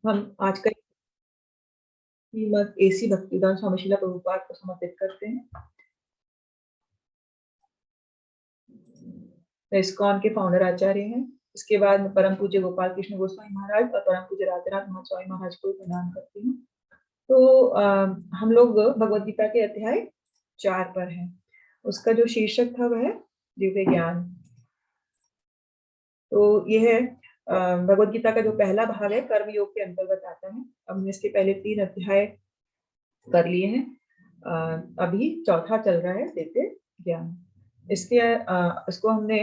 हम आज का श्रीमद् एसी भक्तिवेदांत स्वामी शिला प्रभुपाद को समर्पित करते हैं। इस्कॉन के फाउंडर आचार्य हैं। इसके बाद मैं परम पूज्य गोपाल कृष्ण गोस्वामी महाराज और परम पूज्य राधेनाथ महास्वामी महाराज को प्रणाम करती हूँ। तो हम लोग भगवद गीता के अध्याय 4 पर हैं। उसका जो शीर्षक था वह है दिव्य ज्ञान। तो यह है भगवद गीता का जो पहला भाग है कर्म योग के अंतर्गत आता है। हमने इसके पहले 3 अध्याय कर लिए हैं। अभी चौथा चल रहा है दिव्य ज्ञान। इसको हमने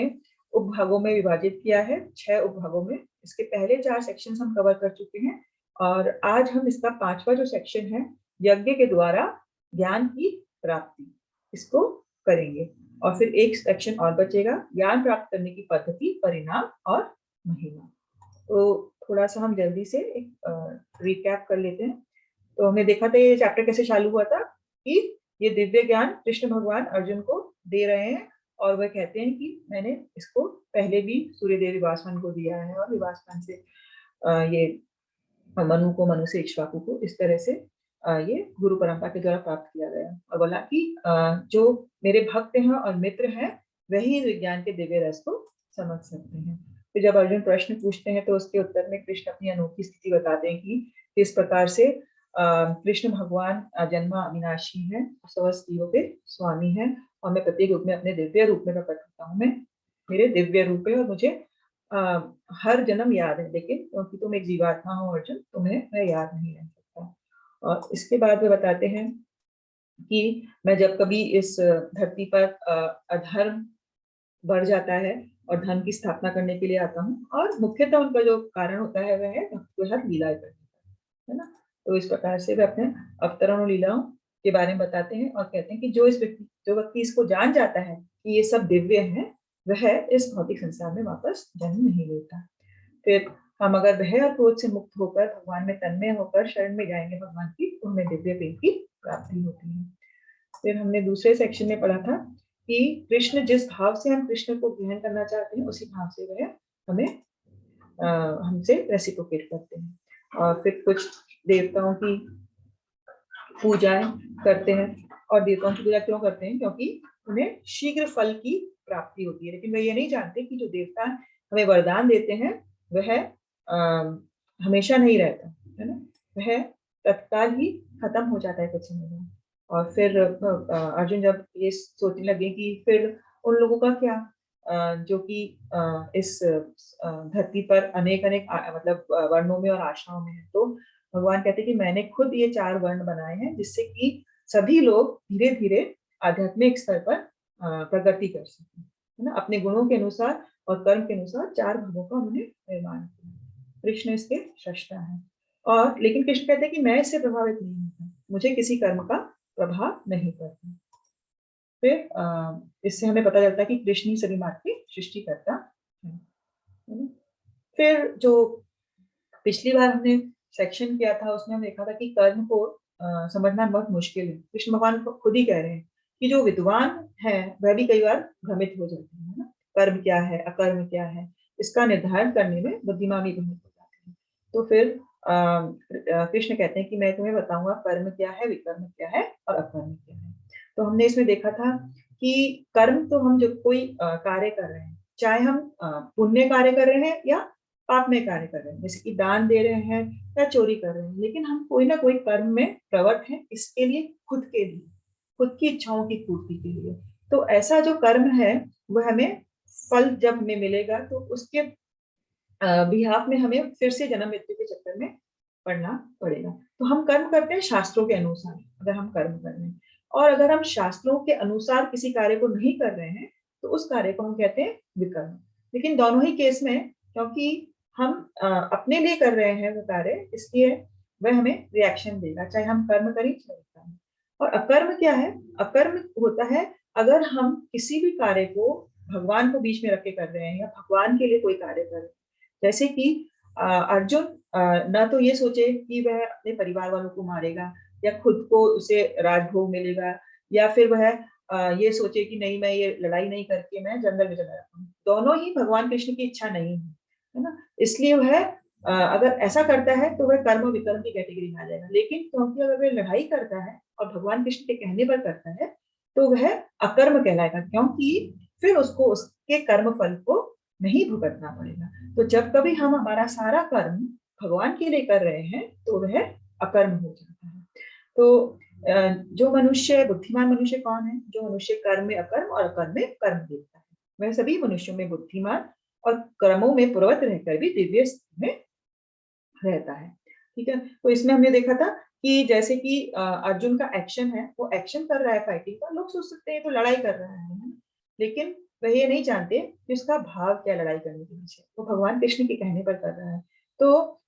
उपभागों में विभाजित किया है, 6 उपभागों में। इसके पहले 4 सेक्शंस हम कवर कर चुके हैं और आज हम इसका 5वां जो सेक्शन है यज्ञ के द्वारा ज्ञान की प्राप्ति, इसको करेंगे। और फिर एक सेक्शन और बचेगा, ज्ञान प्राप्त करने की पद्धति, परिणाम और महिमा। तो थोड़ा सा हम जल्दी से एक रिकैप कर लेते हैं। तो हमने देखा था ये चैप्टर कैसे चालू हुआ था कि ये दिव्य ज्ञान कृष्ण भगवान अर्जुन को दे रहे हैं और वह कहते हैं कि मैंने इसको पहले भी सूर्यदेव विवासवन को दिया है और विवासवन से ये मनु को, मनु से इक्ष्वाकु को, इस तरह से ये गुरु परंपरा के द्वारा प्राप्त किया गया। और बोला कि जो मेरे भक्त हैं और मित्र हैं वही विज्ञान के दिव्य रस को समझ सकते हैं। तो जब अर्जुन प्रश्न पूछते हैं तो उसके उत्तर में कृष्ण अपनी अनोखी स्थिति बताते हैं कि किस प्रकार से कृष्ण भगवान जन्मा अविनाशी है, समस्त जीवों के स्वामी है और मैं प्रत्येक रूप में अपने दिव्य रूप में प्रकट होता हूँ। मैं मेरे दिव्य रूप है और मुझे हर जन्म याद है, लेकिन क्योंकि तुम एक जीवात्मा हो अर्जुन, तुम्हें मैं याद नहीं रह सकता। और इसके बाद वे बताते हैं कि मैं जब कभी इस धरती पर अधर्म बढ़ जाता है और धर्म की स्थापना करने के लिए आता हूँ, और मुख्यतः उनका जो कारण होता है वह है भक्तों लीला करने का, है ना। तो इस प्रकार से वे अपने अवतरण और लीलाओं के बारे में बताते हैं और कहते हैं कि जो व्यक्ति इसको जान जाता है कि ये सब दिव्य है, वह इस भौतिक संसार में वापस जन्म नहीं लेता। फिर हम अगर भय और क्रोध से मुक्त होकर भगवान में तन्मय होकर शरण में जाएंगे भगवान की, तो हमें दिव्य प्रेम की प्राप्ति होती है। फिर हमने दूसरे सेक्शन में पढ़ा था कि कृष्ण जिस भाव से हम कृष्ण को ग्रहण करना चाहते हैं उसी भाव से वह हमें हमसे रेसिप्रोकेट करते हैं। और फिर कुछ देवताओं की पूजाएं करते हैं। और देवताओं की पूजा क्यों करते हैं? क्योंकि उन्हें शीघ्र फल की प्राप्ति होती है। लेकिन वे ये नहीं जानते कि जो देवता हमें वरदान देते हैं वह हमेशा नहीं रहता, है ना। वह तत्काल ही खत्म हो जाता है कुछ समय में। और फिर अर्जुन जब ये सोचने लगे कि फिर उन लोगों का क्या, जो कि इस धरती पर अनेक मतलब वर्णों में और आश्रमों में है, तो भगवान कहते हैं कि मैंने खुद ये 4 वर्ण बनाए हैं जिससे कि सभी लोग धीरे धीरे आध्यात्मिक स्तर पर प्रगति कर सकें, है ना। अपने गुणों के अनुसार और कर्म के अनुसार 4 भागों का उन्होंने निर्माण किया। कृष्ण इसके सृष्टा है। और लेकिन कृष्ण कहते हैं कि मैं इससे प्रभावित नहीं होता, मुझे किसी कर्म का प्रभाव नहीं पड़ता। फिर इससे हमें पता चलता है कि कृष्ण ही सभी मार्ग की सृष्टि करता है। फिर जो पिछली बार हमने सेक्शन किया था उसमें हम देखा था कि कर्म को समझना बहुत मुश्किल है। कृष्ण भगवान खुद ही कह रहे हैं कि जो विद्वान है वह भी कई बार भ्रमित हो जाते हैं, ना। कर्म क्या है, अकर्म क्या है, इसका निर्धारण करने में बुद्धिमान भी भ्रमित हो जाते हैं। तो फिर कृष्ण कहते हैं कि मैं तुम्हें बताऊंगा कर्म क्या है, विकर्म क्या है और अकर्म क्या है। तो हमने इसमें देखा था कि कर्म तो हम जब कोई कार्य कर रहे हैं, चाहे हम पुण्य कार्य कर रहे हैं या पाप में कार्य कर रहे हैं, जैसे कि दान दे रहे हैं या चोरी कर रहे हैं, लेकिन हम कोई ना कोई कर्म में प्रवृत्त हैं, इसके लिए खुद के लिए, खुद की इच्छाओं की पूर्ति के लिए। तो ऐसा जो कर्म है वह हमें फल जब हमें मिलेगा तो उसके बिहाफ में हमें फिर से जन्म मृत्यु के चक्कर में पड़ना पड़ेगा। तो हम कर्म करते हैं शास्त्रों के अनुसार, अगर हम कर्म कर रहे हैं, और अगर हम शास्त्रों के अनुसार किसी कार्य को नहीं कर रहे हैं तो उस कार्य को हम कहते हैं विकर्म। लेकिन दोनों ही केस में, क्योंकि हम अपने लिए कर रहे हैं वो कार्य, इसलिए वह हमें रिएक्शन देगा, चाहे हम कर्म करें चाहे विकर्म। और अकर्म क्या है? अकर्म होता है अगर हम किसी भी कार्य को भगवान को बीच में रख के कर रहे हैं या भगवान के लिए कोई कार्य कर रहे हैं। जैसे कि अर्जुन ना तो ये सोचे कि वह अपने परिवार वालों को मारेगा या खुद को उसे राजभोग मिलेगा, या फिर वह ये सोचे कि नहीं, मैं ये लड़ाई नहीं करके मैं जंगल में चला जाता हूँ। दोनों ही भगवान कृष्ण की इच्छा नहीं है, है ना। इसलिए वह अगर ऐसा करता है तो वह कर्म और विकर्म की कैटेगरी में आ जाएगा। लेकिन क्योंकि अगर वह लड़ाई करता है और भगवान कृष्ण के कहने पर करता है तो वह अकर्म कहलाएगा, क्योंकि फिर उसको उसके कर्म फल को नहीं भुगतना पड़ेगा। तो जब कभी हम हमारा सारा कर्म भगवान के लिए कर रहे हैं तो वह अकर्म हो जाता है। तो जो मनुष्य, बुद्धिमान मनुष्य कौन है? जो मनुष्य कर्म में अकर्म और अकर्म में कर्म देखता है, वह सभी मनुष्यों में बुद्धिमान और कर्मों में पूर्वत रहकर भी दिव्य स्थिति में रहता है। ठीक है, तो इसमें हमने देखा था कि जैसे कि अर्जुन का एक्शन है, वो एक्शन कर रहा है फाइटिंग का, लोग सोच सकते हैं तो लड़ाई कर रहा है ना? लेकिन वह ये नहीं जानते कि उसका भाव क्या लड़ाई करने के पीछे, वो भगवान कृष्ण के कहने पर कर रहा है। तो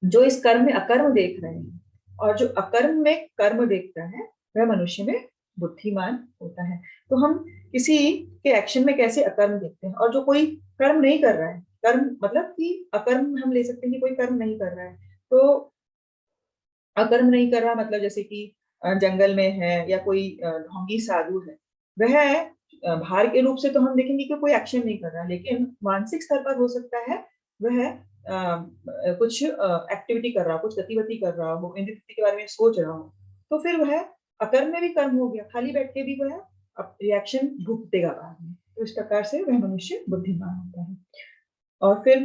जो इस कर्म में अकर्म देख रहे हैं और जो अकर्म में कर्म देखता है वह मनुष्य में बुद्धिमान होता है। तो हम किसी के एक्शन में कैसे अकर्म देखते हैं, और जो कोई कर्म नहीं कर रहा है, कर्म मतलब कि अकर्म हम ले सकते हैं कि कोई कर्म नहीं कर रहा है, तो अकर्म नहीं कर रहा मतलब जैसे कि जंगल में है या कोई ढोंगी साधु है, वह बाहर के रूप से तो हम देखेंगे कि कोई एक्शन नहीं कर रहा, लेकिन मानसिक स्तर पर हो सकता है वह कुछ एक्टिविटी कर रहा हो, कुछ गतिविधि कर रहा हो, इंद्रिय के बारे में सोच रहा हो, तो फिर वह अकर्म में भी कर्म हो गया, खाली बैठ के भी वह रिएक्शन भुगतेगा बाद में। तो इस प्रकार से वह मनुष्य बुद्धिमान होता है। और फिर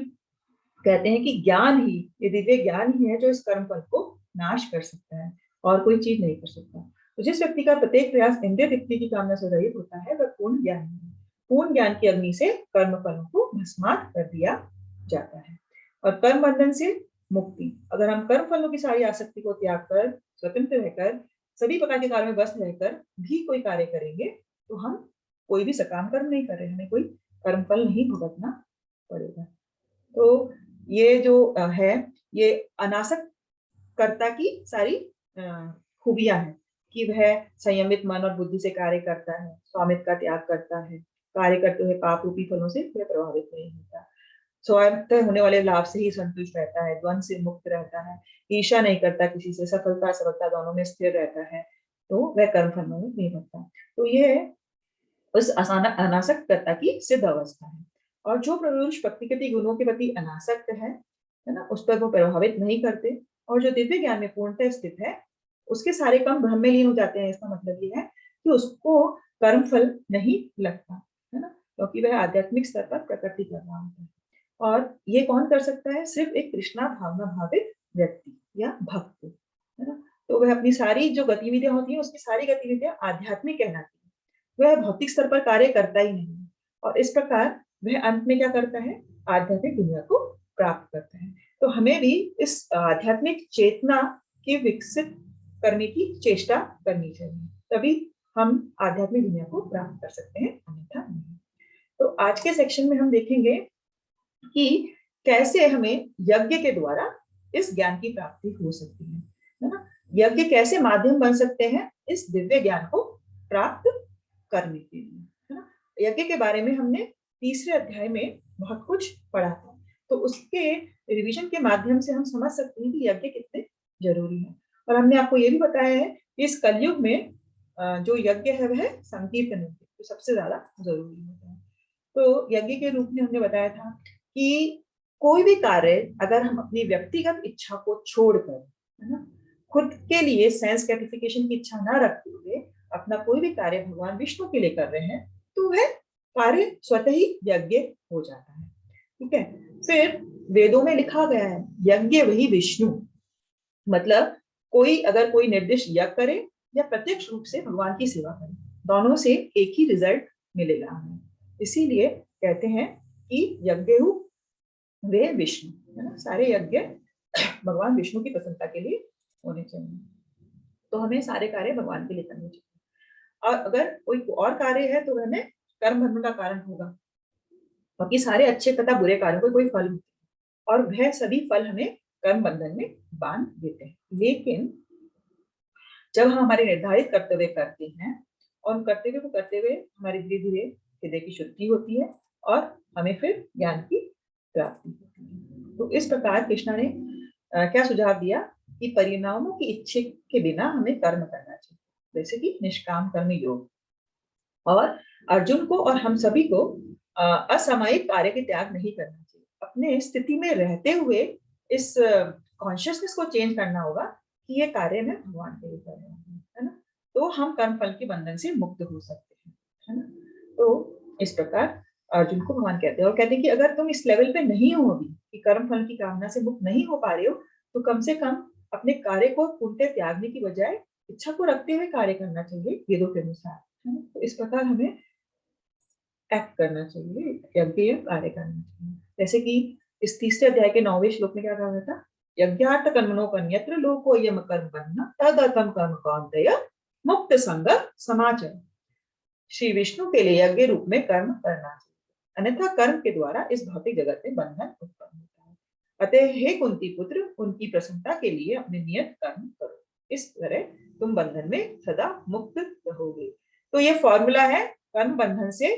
कहते हैं कि ज्ञान ही, ये दिव्य ज्ञान ही है जो इस कर्म फल को नाश कर सकता है, और कोई चीज नहीं कर सकता। तो जिस व्यक्ति का प्रत्येक प्रयास इंद्रिय तृप्ति की कामना से रहित होता है वह पूर्ण ज्ञान है। पूर्ण ज्ञान की अग्नि से कर्म फलों को भस्मात कर दिया जाता है। और कर्म बंधन से मुक्ति, अगर हम कर्म फलों की सारी आसक्ति को त्याग कर स्वतंत्र रहकर सभी प्रकार के कार्य में व्यस्त रहकर भी कोई कार्य करेंगे तो हम कोई भी सकाम कर्म नहीं कर रहे, हमें कोई कर्म फल नहीं भुगतना पड़ेगा। तो ये जो है, ये अनासक्त कर्ता की सारी खूबियां हैं कि वह संयमित मन और बुद्धि से कार्य करता है, स्वामित्व का त्याग करता है, कार्य करते हुए पाप रूपी फलों से वह प्रभावित नहीं होता, स्वतः होने वाले लाभ से ही संतुष्ट रहता है, द्वंद से मुक्त रहता है, ईर्ष्या नहीं करता किसी से, सफलता असफलता दोनों में स्थिर रहता है, तो वह कर्म फलों में नहीं बनता। तो यह उस अनासक्त कर्ता की सिद्ध अवस्था है। और जो पुरुष प्रकृति गुणों के प्रति अनासक्त है ना, उस पर वो प्रभावित नहीं करते, और जो दिव्य ज्ञान में पूर्णतः स्थित है, उसके सारे काम ब्रह्म में लीन हो जाते हैं। इसका मतलब ये है कि उसको कर्म फल नहीं लगता, है ना, क्योंकि वह आध्यात्मिक स्तर पर प्रकृति कर रहा होता है। और ये कौन कर सकता है? सिर्फ एक कृष्णा भावना भावित व्यक्ति या भक्त, है ना। तो वह अपनी सारी जो गतिविधियां होती है, उसकी सारी गतिविधियां आध्यात्मिक कहलाती है, वह भौतिक स्तर पर कार्य करता ही नहीं। और इस प्रकार वह अंत में क्या करता है? आध्यात्मिक दुनिया को प्राप्त करता है। तो हमें भी इस आध्यात्मिक चेतना की विकसित करने की चेष्टा करनी चाहिए, तभी हम आध्यात्मिक दुनिया को प्राप्त कर सकते हैं, अन्यथा नहीं। तो आज के सेक्शन में हम देखेंगे कि कैसे हमें यज्ञ के द्वारा इस ज्ञान की प्राप्ति हो सकती है ना। यज्ञ कैसे माध्यम बन सकते हैं इस दिव्य ज्ञान को प्राप्त करने के लिए, है ना। यज्ञ के बारे में हमने तीसरे अध्याय में बहुत कुछ पढ़ा था, तो उसके रिवीजन के माध्यम से हम समझ सकते हैं कि यज्ञ कितने जरूरी है। और हमने आपको ये भी बताया है कि इस कलयुग में जो यज्ञ है वह संकीर्तन यज्ञ तो सबसे ज्यादा जरूरी होता है। तो यज्ञ के रूप में हमने बताया था कि कोई भी कार्य अगर हम अपनी व्यक्तिगत इच्छा को छोड़कर, है ना, खुद के लिए सेंस ग्रेटिफिकेशन की इच्छा ना रखते हुए अपना कोई भी कार्य भगवान विष्णु के लिए कर रहे हैं, तो वह कार्य स्वतः ही यज्ञ हो जाता है। ठीक है, फिर वेदों में लिखा गया है यज्ञ वही विष्णु, मतलब कोई अगर कोई निर्दिष्ट यज्ञ करे या प्रत्यक्ष रूप से भगवान की सेवा करे, दोनों से एक ही रिजल्ट मिलेगा हमें। इसीलिए कहते हैं कि यज्ञ वे विष्णु, है ना, सारे यज्ञ भगवान विष्णु की प्रसन्नता के लिए होने चाहिए। तो हमें सारे कार्य भगवान के लिए करने चाहिए, और अगर कोई और कार्य है तो वह कर्म बंधन का कारण होगा। बाकी सारे अच्छे तथा बुरे कार्यों को कोई फल, और वह सभी फल हमें कर्म बंधन में बांध देते हैं। लेकिन जब हम हमारे निर्धारित कर्तव्य करते हैं और उन कर्तव्य को करते हुए हमारी धीरे धीरे हृदय की शुद्धि होती है और हमें फिर ज्ञान की प्राप्ति होती है। तो इस प्रकार कृष्णा ने क्या सुझाव दिया कि परिणामों की इच्छा के बिना हमें कर्म करना चाहिए, जैसे कि निष्काम कर्म योग। और अर्जुन को और हम सभी को असामयिक कार्य के त्याग नहीं करना चाहिए, अपने स्थिति में रहते हुए इस कॉन्शियसनेस को चेंज करना होगा कि ये कार्य मैं भगवान के लिए कर रहा हूँ, है ना। तो हम कर्म फल के बंधन से मुक्त हो सकते हैं, है ना। तो इस प्रकार अर्जुन को भगवान कहते हैं, और कहते हैं कि अगर तुम इस लेवल पे नहीं हो अभी कि कर्म फल की कामना से मुक्त नहीं हो पा रहे हो, तो कम से कम अपने कार्य को पूर्णतः त्यागने की बजाय इच्छा को रखते हुए कार्य करना चाहिए वेदों के अनुसार, है ना। तो इस प्रकार हमें एक्ट करना चाहिए, यज्ञ कार्य करना चाहिए। जैसे कि इस तीसरे अध्याय के 9वें श्लोक में क्या कहा गया था, यज्ञार्थ कर्मणो कन्यत्र लोको यम कर्म बन्ना तदर्थम कर्म कौन्तेय मुक्त संग समाचर। श्री विष्णु के लिए यज्ञ रूप में कर्म करना चाहिए, अन्यथा कर्म के द्वारा इस भौतिक जगत में बंधन उत्पन्न होता है। अतः हे कुंती पुत्र, उनकी प्रसन्नता के लिए अपने नियत कर्म करो, इस तरह तुम बंधन में सदा मुक्त रहोगे। तो ये फॉर्मूला है कर्म बंधन से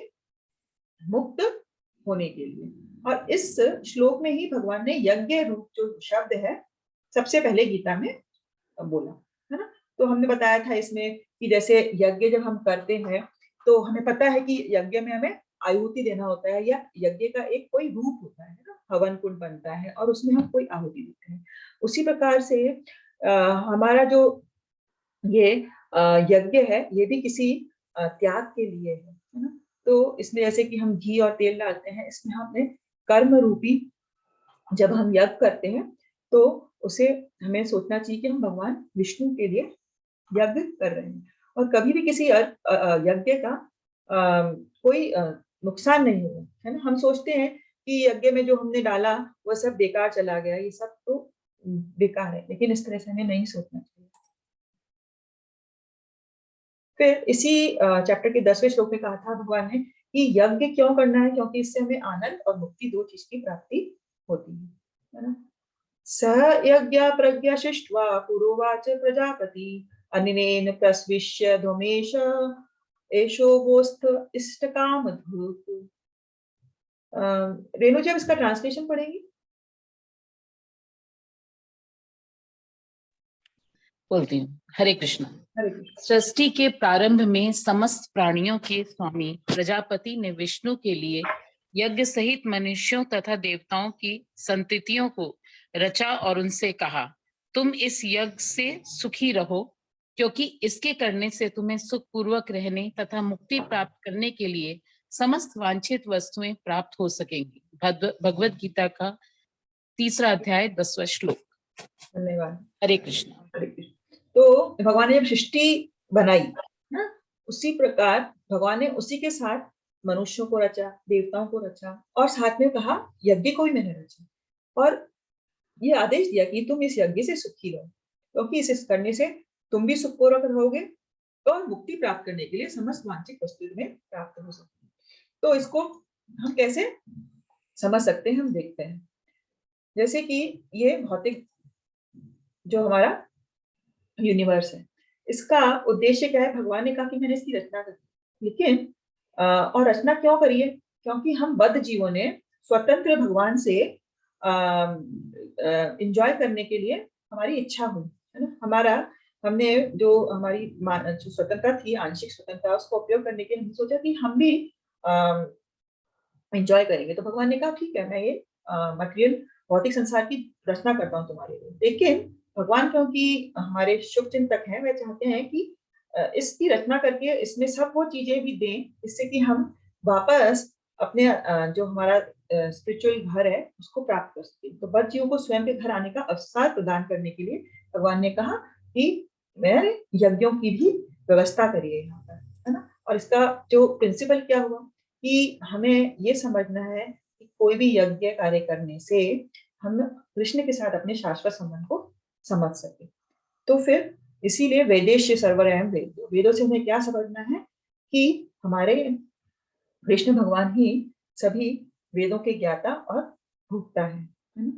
मुक्त होने के लिए। और इस श्लोक में ही भगवान ने यज्ञ रूप जो शब्द है सबसे पहले गीता में बोला, है ना। तो हमने बताया था इसमें कि जैसे यज्ञ जब हम करते हैं तो हमें पता है कि यज्ञ में हमें आहुति देना होता है, या यज्ञ का एक कोई रूप होता है ना, हवन कुंड बनता है और उसमें हम कोई आहुति देते हैं। उसी प्रकार से हमारा जो ये यज्ञ है ये भी किसी त्याग के लिए है ना। तो इसमें जैसे कि हम घी और तेल डालते हैं, इसमें हमने कर्म रूपी जब हम यज्ञ करते हैं तो उसे हमें सोचना चाहिए कि हम भगवान विष्णु के लिए यज्ञ कर रहे हैं, और कभी भी किसी यज्ञ का कोई नुकसान नहीं होगा, है ना। हम सोचते हैं कि यज्ञ में जो हमने डाला वो सब बेकार चला गया, ये सब तो बेकार है, लेकिन इस तरह से हमें नहीं सोचना चाहिए। फिर इसी चैप्टर के 10वें श्लोक में कहा था भगवान ने कि यज्ञ क्यों करना है, क्योंकि इससे हमें आनंद और मुक्ति दो चीज की प्राप्ति होती है ना। स यज्ञ प्रज्ञा शिष्ट्वा पुरोवाच प्रजापति अनिनेन प्रस्विष्य धूमेश एषो वोस्थ इष्टकाम धूप। रेणु जी, अब इसका ट्रांसलेशन पढ़ेंगी? बोलती हूँ। हरे कृष्ण। हरे कृष्ण। सृष्टि के प्रारंभ में समस्त प्राणियों के स्वामी प्रजापति ने विष्णु के लिए यज्ञ सहित मनुष्यों तथा देवताओं की संततियों को रचा और उनसे कहा, तुम इस यज्ञ से सुखी रहो, क्योंकि इसके करने से तुम्हें सुख पूर्वक रहने तथा मुक्ति प्राप्त करने के लिए समस्त वांछित वस्तुएं प्राप्त हो सकेंगी। भगवद गीता का 3रा अध्याय 10वां श्लोक। धन्यवाद। हरे कृष्ण। हरे कृष्ण। तो भगवान ने जब सृष्टि बनाई ना, उसी प्रकार भगवान ने उसी के साथ मनुष्यों को रचा, देवताओं को रचा, और साथ में कहा यज्ञ को भी मैंने रचा, और ये आदेश दिया कि तुम इस यज्ञ से सुखी रहो, क्योंकि इसे करने से तुम भी सुखपूर्वक रहोगे और मुक्ति प्राप्त करने के लिए समस्त वांछित वस्तु में प्राप्त हो सकती है। तो इसको हम कैसे समझ सकते हैं, हम देखते हैं। जैसे कि ये भौतिक जो हमारा यूनिवर्स है, इसका उद्देश्य क्या है, भगवान ने कहा कि मैंने इसकी रचना करी, लेकिन और रचना क्यों करी है, क्योंकि हम बद्ध जीवों ने स्वतंत्र भगवान से एंजॉय करने के लिए हमारी इच्छा हुई, है ना। हमने जो हमारी जो स्वतंत्रता थी, आंशिक स्वतंत्रता, उसको उपयोग करने के लिए हमने सोचा कि हम भी एंजॉय करेंगे। तो भगवान ने कहा ठीक है, मैं ये मटेरियल भौतिक संसार की रचना करता हूँ तुम्हारे लिए। लेकिन भगवान क्योंकि हमारे शुभ चिंतक हैं, वे चाहते हैं कि इसकी रचना करके इसमें सब वो चीजें भी दें जिससे कि हम वापस अपने जो हमारा स्पिरिचुअल घर है उसको प्राप्त कर सके। तो बद्ध जीवों को स्वयं के घर आने का अवसर प्रदान करने के लिए भगवान ने कहा कि मैंने यज्ञों की भी व्यवस्था करी है यहाँ पर, है ना। और इसका जो प्रिंसिपल क्या हुआ कि हमें ये समझना है कि कोई भी यज्ञ कार्य करने से हम कृष्ण के साथ अपने शाश्वत संबंध को समझ सके। तो फिर इसीलिए वेदेश सर्वरयम वेद, वेदों से हमें क्या समझना है कि हमारे कृष्ण भगवान ही सभी वेदों के ज्ञाता और भोक्ता है ना।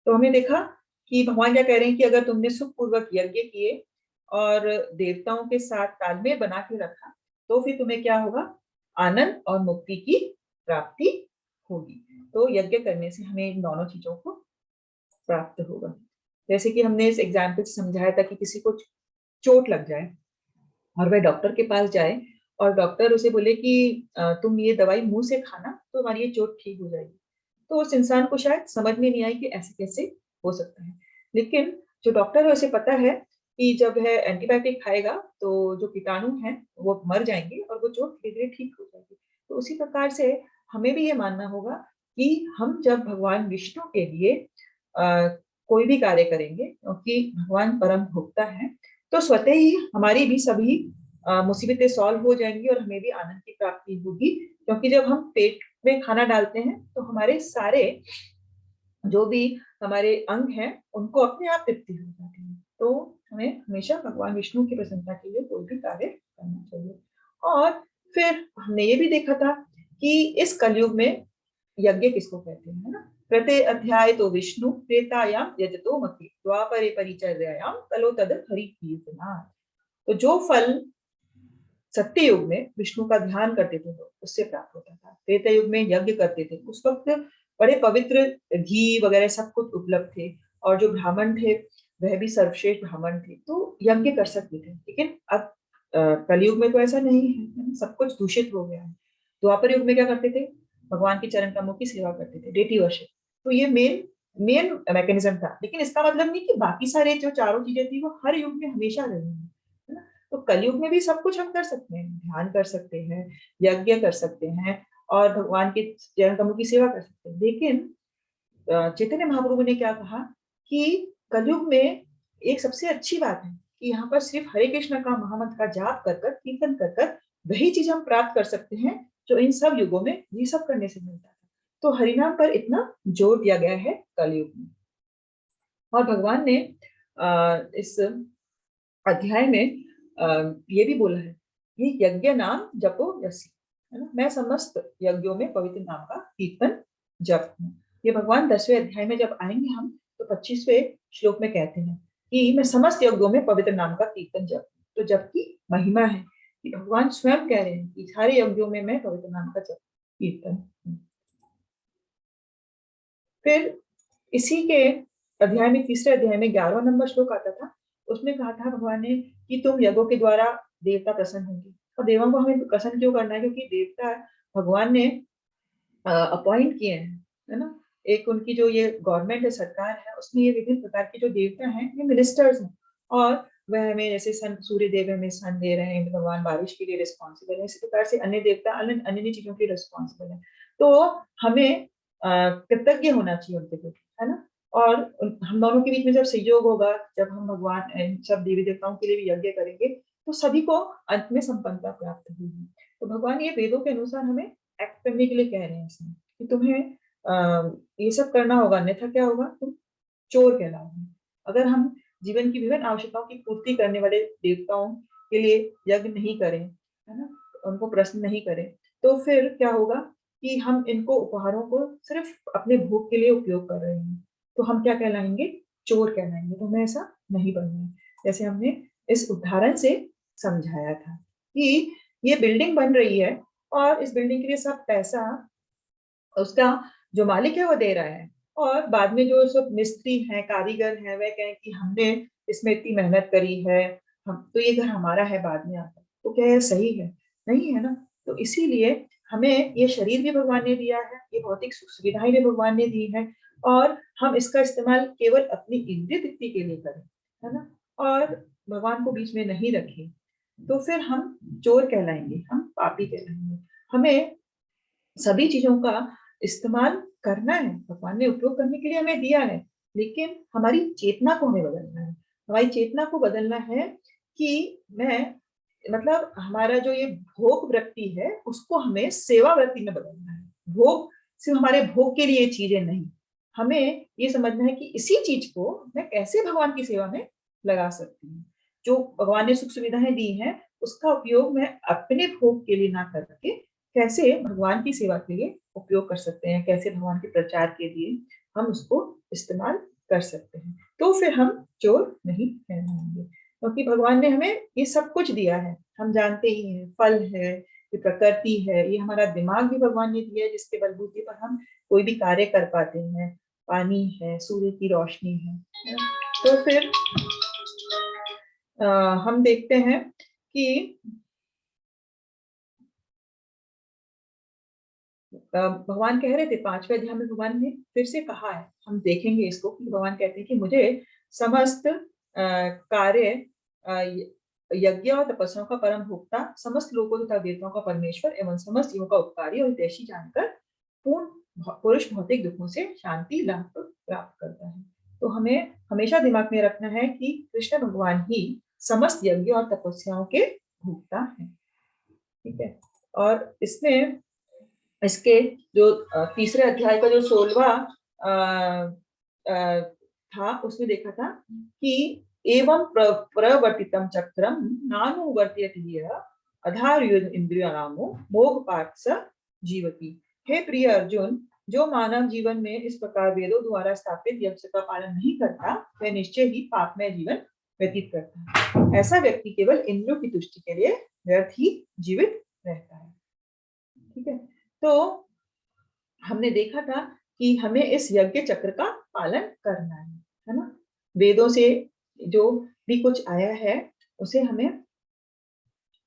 तो हमने देखा कि भगवान क्या कह रहे हैं कि अगर तुमने सुखपूर्वक यज्ञ किए और देवताओं के साथ तालमेल बना के रखा, तो फिर तुम्हें क्या होगा, आनंद और मुक्ति की प्राप्ति होगी। तो यज्ञ करने से हमें इन दोनों चीजों को प्राप्त होगा। जैसे कि हमने इस एग्जाम्पल से समझाया था कि किसी को चोट लग जाए और वह डॉक्टर के पास जाए और डॉक्टर उसे बोले कि तुम ये दवाई मुंह से खाना तो हमारी ये चोट ठीक हो जाएगी। तो उस इंसान को शायद समझ में नहीं आई कि ऐसे कैसे हो सकता है। लेकिन जो डॉक्टर है उसे पता है कि जब है एंटीबायोटिक खाएगा तो जो कीटाणु हैं वो मर जाएंगे और वो चोट धीरे-धीरे ठीक हो जाएगी। तो उसी प्रकार से हमें भी ये मानना होगा कि हम जब भगवान विष्णु के लिए कोई भी कार्य करेंगे, क्योंकि भगवान परम भोक्ता है, तो स्वतः ही हमारी भी सभी मुसीबतें सॉल्व हो जाएंगी और हमें भी आनंद की प्राप्ति होगी। क्योंकि जब हम पेट में खाना डालते हैं तो हमारे सारे जो भी हमारे अंग हैं उनको अपने आप तृप्ति हो जाती है। तो हमें हमेशा भगवान विष्णु की प्रसन्नता के लिए कोई भी कार्य करना चाहिए। और फिर हमने ये भी देखा था कि इस कलयुग में यज्ञ किसको कहते हैं, है ना? प्रत्येक अध्याय तो विष्णु त्रेतायाम यजतो मति द्वापरे परिचर्यायाम कलो तद हरि कीर्तनात्। तो जो फल सत्य युग में विष्णु का ध्यान करते थे लोग, उससे प्राप्त होता था। त्रेता युग में यज्ञ करते थे, उस वक्त बड़े पवित्र घी वगैरह सब कुछ उपलब्ध थे और जो ब्राह्मण थे वह भी सर्वश्रेष्ठ ब्राह्मण थे, तो यज्ञ कर सकते थे। लेकिन अब कलयुग में तो ऐसा नहीं है, सब कुछ दूषित हो गया है। द्वापर युग में क्या करते थे? भगवान के चरण कमलों की सेवा करते थे, डेटी वर्शिप। तो ये मेन मेन मैकेनिज्म था। लेकिन इसका मतलब नहीं कि बाकी सारे जो चारों चीजें थी वो हर युग में हमेशा रही है ना? तो कलयुग में भी सब कुछ हम कर सकते हैं, ध्यान कर सकते हैं, यज्ञ कर सकते हैं और भगवान के चरण कमलों की सेवा कर सकते हैं। लेकिन चैतन्य महाप्रभु ने क्या कहा कि कलयुग में एक सबसे अच्छी बात है कि यहाँ पर सिर्फ हरे कृष्ण का महामंत्र का जाप कर कर कीर्तन कर कर वही चीज हम प्राप्त कर सकते हैं जो इन सब युगों में ये सब करने से मिलता था। तो हरिनाम पर इतना जोर दिया गया है कलयुग में। और भगवान ने इस अध्याय में ये भी बोला है कि यज्ञ नाम जपो यसी, है ना? मैं समस्त यज्ञों में पवित्र नाम का कीर्तन जप हूँ। ये भगवान 10वें अध्याय में जब आएंगे हम तो 25वें श्लोक में कहते हैं कि मैं समस्त यज्ञों में पवित्र नाम का कीर्तन जप हूँ। तो जप की महिमा है कि भगवान स्वयं कह रहे हैं कि सारे यज्ञों में मैं पवित्र नाम का जप कीर्तन हूँ। फिर इसी के अध्याय में, तीसरे अध्याय में 11वां नंबर श्लोक आता था। उसमें कहा था भगवान ने कि तुम यज्ञों के द्वारा देवता प्रसन्न होंगे। और देवों को हमें प्रसन्न क्यों करना है? क्योंकि देवता भगवान ने अपॉइंट किए हैं, है ना? एक उनकी जो ये गवर्नमेंट है, सरकार है, उसमें ये विभिन्न प्रकार के जो देवता हैं ये मिनिस्टर्स हैं। और वह हमें जैसे सन सूर्य देव हमें सन दे रहे हैं, भगवान बारिश के लिए रिस्पॉन्सिबल है, इसी प्रकार से अन्य देवता अन्य अन्य चीजों के लिए रिस्पॉन्सिबल है। तो हमें कृतज्ञ होना चाहिए उनके प्रति, है ना? और हम दोनों के बीच में जब सहयोग होगा, जब हम भगवान इन सब देवी देवताओं के लिए भी यज्ञ करेंगे तो सभी को अंत में संपन्नता प्राप्त होगी। तो भगवान ये वेदों के अनुसार हमें एक्ट करने के लिए कह रहे हैं इसमें कि तुम्हें ये सब करना होगा, अन्यथा क्या होगा? तुम चोर कहलाओगे। अगर हम जीवन की विभिन्न आवश्यकताओं की पूर्ति करने वाले देवताओं के लिए यज्ञ नहीं करें, है ना, उनको प्रसन्न नहीं करें, तो फिर क्या होगा कि हम इनको उपहारों को सिर्फ अपने भोग के लिए उपयोग कर रहे हैं, तो हम क्या कहलाएंगे? चोर कहलाएंगे। तो हमें ऐसा नहीं बनना है। जैसे हमने इस उदाहरण से समझाया था कि ये बिल्डिंग बन रही है और इस बिल्डिंग के लिए सब पैसा उसका जो मालिक है वो दे रहा है, और बाद में जो सब मिस्त्री हैं, कारीगर हैं, वह कहें कि हमने इसमें इतनी मेहनत करी है, हम तो ये घर हमारा है बाद में आता। तो क्या ये सही है? नहीं है ना। तो इसीलिए हमें ये शरीर भी भगवान ने दिया है, ये भौतिक सुख सुविधाएं भी भगवान ने दी है, और हम इसका इस्तेमाल केवल अपनी इंद्रिय तृप्ति के लिए करें, है ना, और भगवान को बीच में नहीं रखें, तो फिर हम चोर कहलाएंगे, हम पापी कहलाएंगे। हमें सभी चीजों का इस्तेमाल करना है, भगवान ने उपयोग करने के लिए हमें दिया है, लेकिन हमारी चेतना को हमें बदलना है। हमारी चेतना को बदलना है कि मैं मतलब हमारा जो ये भोग वृत्ति है उसको हमें सेवा वृत्ति में बदलना है। भोग सिर्फ हमारे भोग के लिए चीजें नहीं, हमें ये समझना है कि इसी चीज को मैं कैसे भगवान की सेवा में लगा सकती हूँ। जो भगवान ने सुख सुविधाएं दी हैं उसका उपयोग मैं अपने भोग के लिए ना करके कैसे भगवान की सेवा के लिए उपयोग कर सकते हैं, कैसे भगवान के प्रचार के लिए हम उसको इस्तेमाल कर सकते हैं। तो फिर हम चोर नहीं कहलाएंगे, क्योंकि भगवान ने हमें ये सब कुछ दिया है। हम जानते ही हैं, फल है, ये प्रकृति है, ये हमारा दिमाग भी भगवान ने दिया है जिसके बलबूते पर हम कोई भी कार्य कर पाते हैं, पानी है, सूर्य की रोशनी है ना? तो फिर हम देखते हैं कि भगवान कह रहे थे 5वें अध्याय में, भगवान ने फिर से कहा है, हम देखेंगे इसको, कि भगवान कहते हैं कि मुझे समस्त कार्य, यज्ञ और तपस्याओं का परम भोक्ता, समस्त लोगों तथा देवताओं का परमेश्वर एवं समस्त जीवों का उपकारी और हितैषी जानकर पूर्ण पुरुष भौतिक दुखों से शांति लाभ प्राप्त करता है। तो हमें हमेशा दिमाग में रखना है कि कृष्ण भगवान ही समस्त यज्ञ और तपस्याओं के भोक्ता है। ठीक है, और इसमें इसके जो तीसरे अध्याय का जो 16वां था, उसमें देखा था कि एवं प्रवर्तितम चक्रम नानुवर्त्यति अधार इंद्रियाणामो मोह पाठ स जीवति। हे प्रिय अर्जुन, जो मानव जीवन में इस प्रकार वेदों द्वारा स्थापित यज्ञ का पालन नहीं करता, वह निश्चय ही पापमय जीवन व्यतीत करता है। ऐसा व्यक्ति केवल इंद्रियों की तुष्टि के लिए व्यर्थ ही जीवित रहता है। ठीक है, तो हमने देखा था कि हमें इस यज्ञ चक्र का पालन करना है ना। वेदों से जो भी कुछ आया है उसे हमें,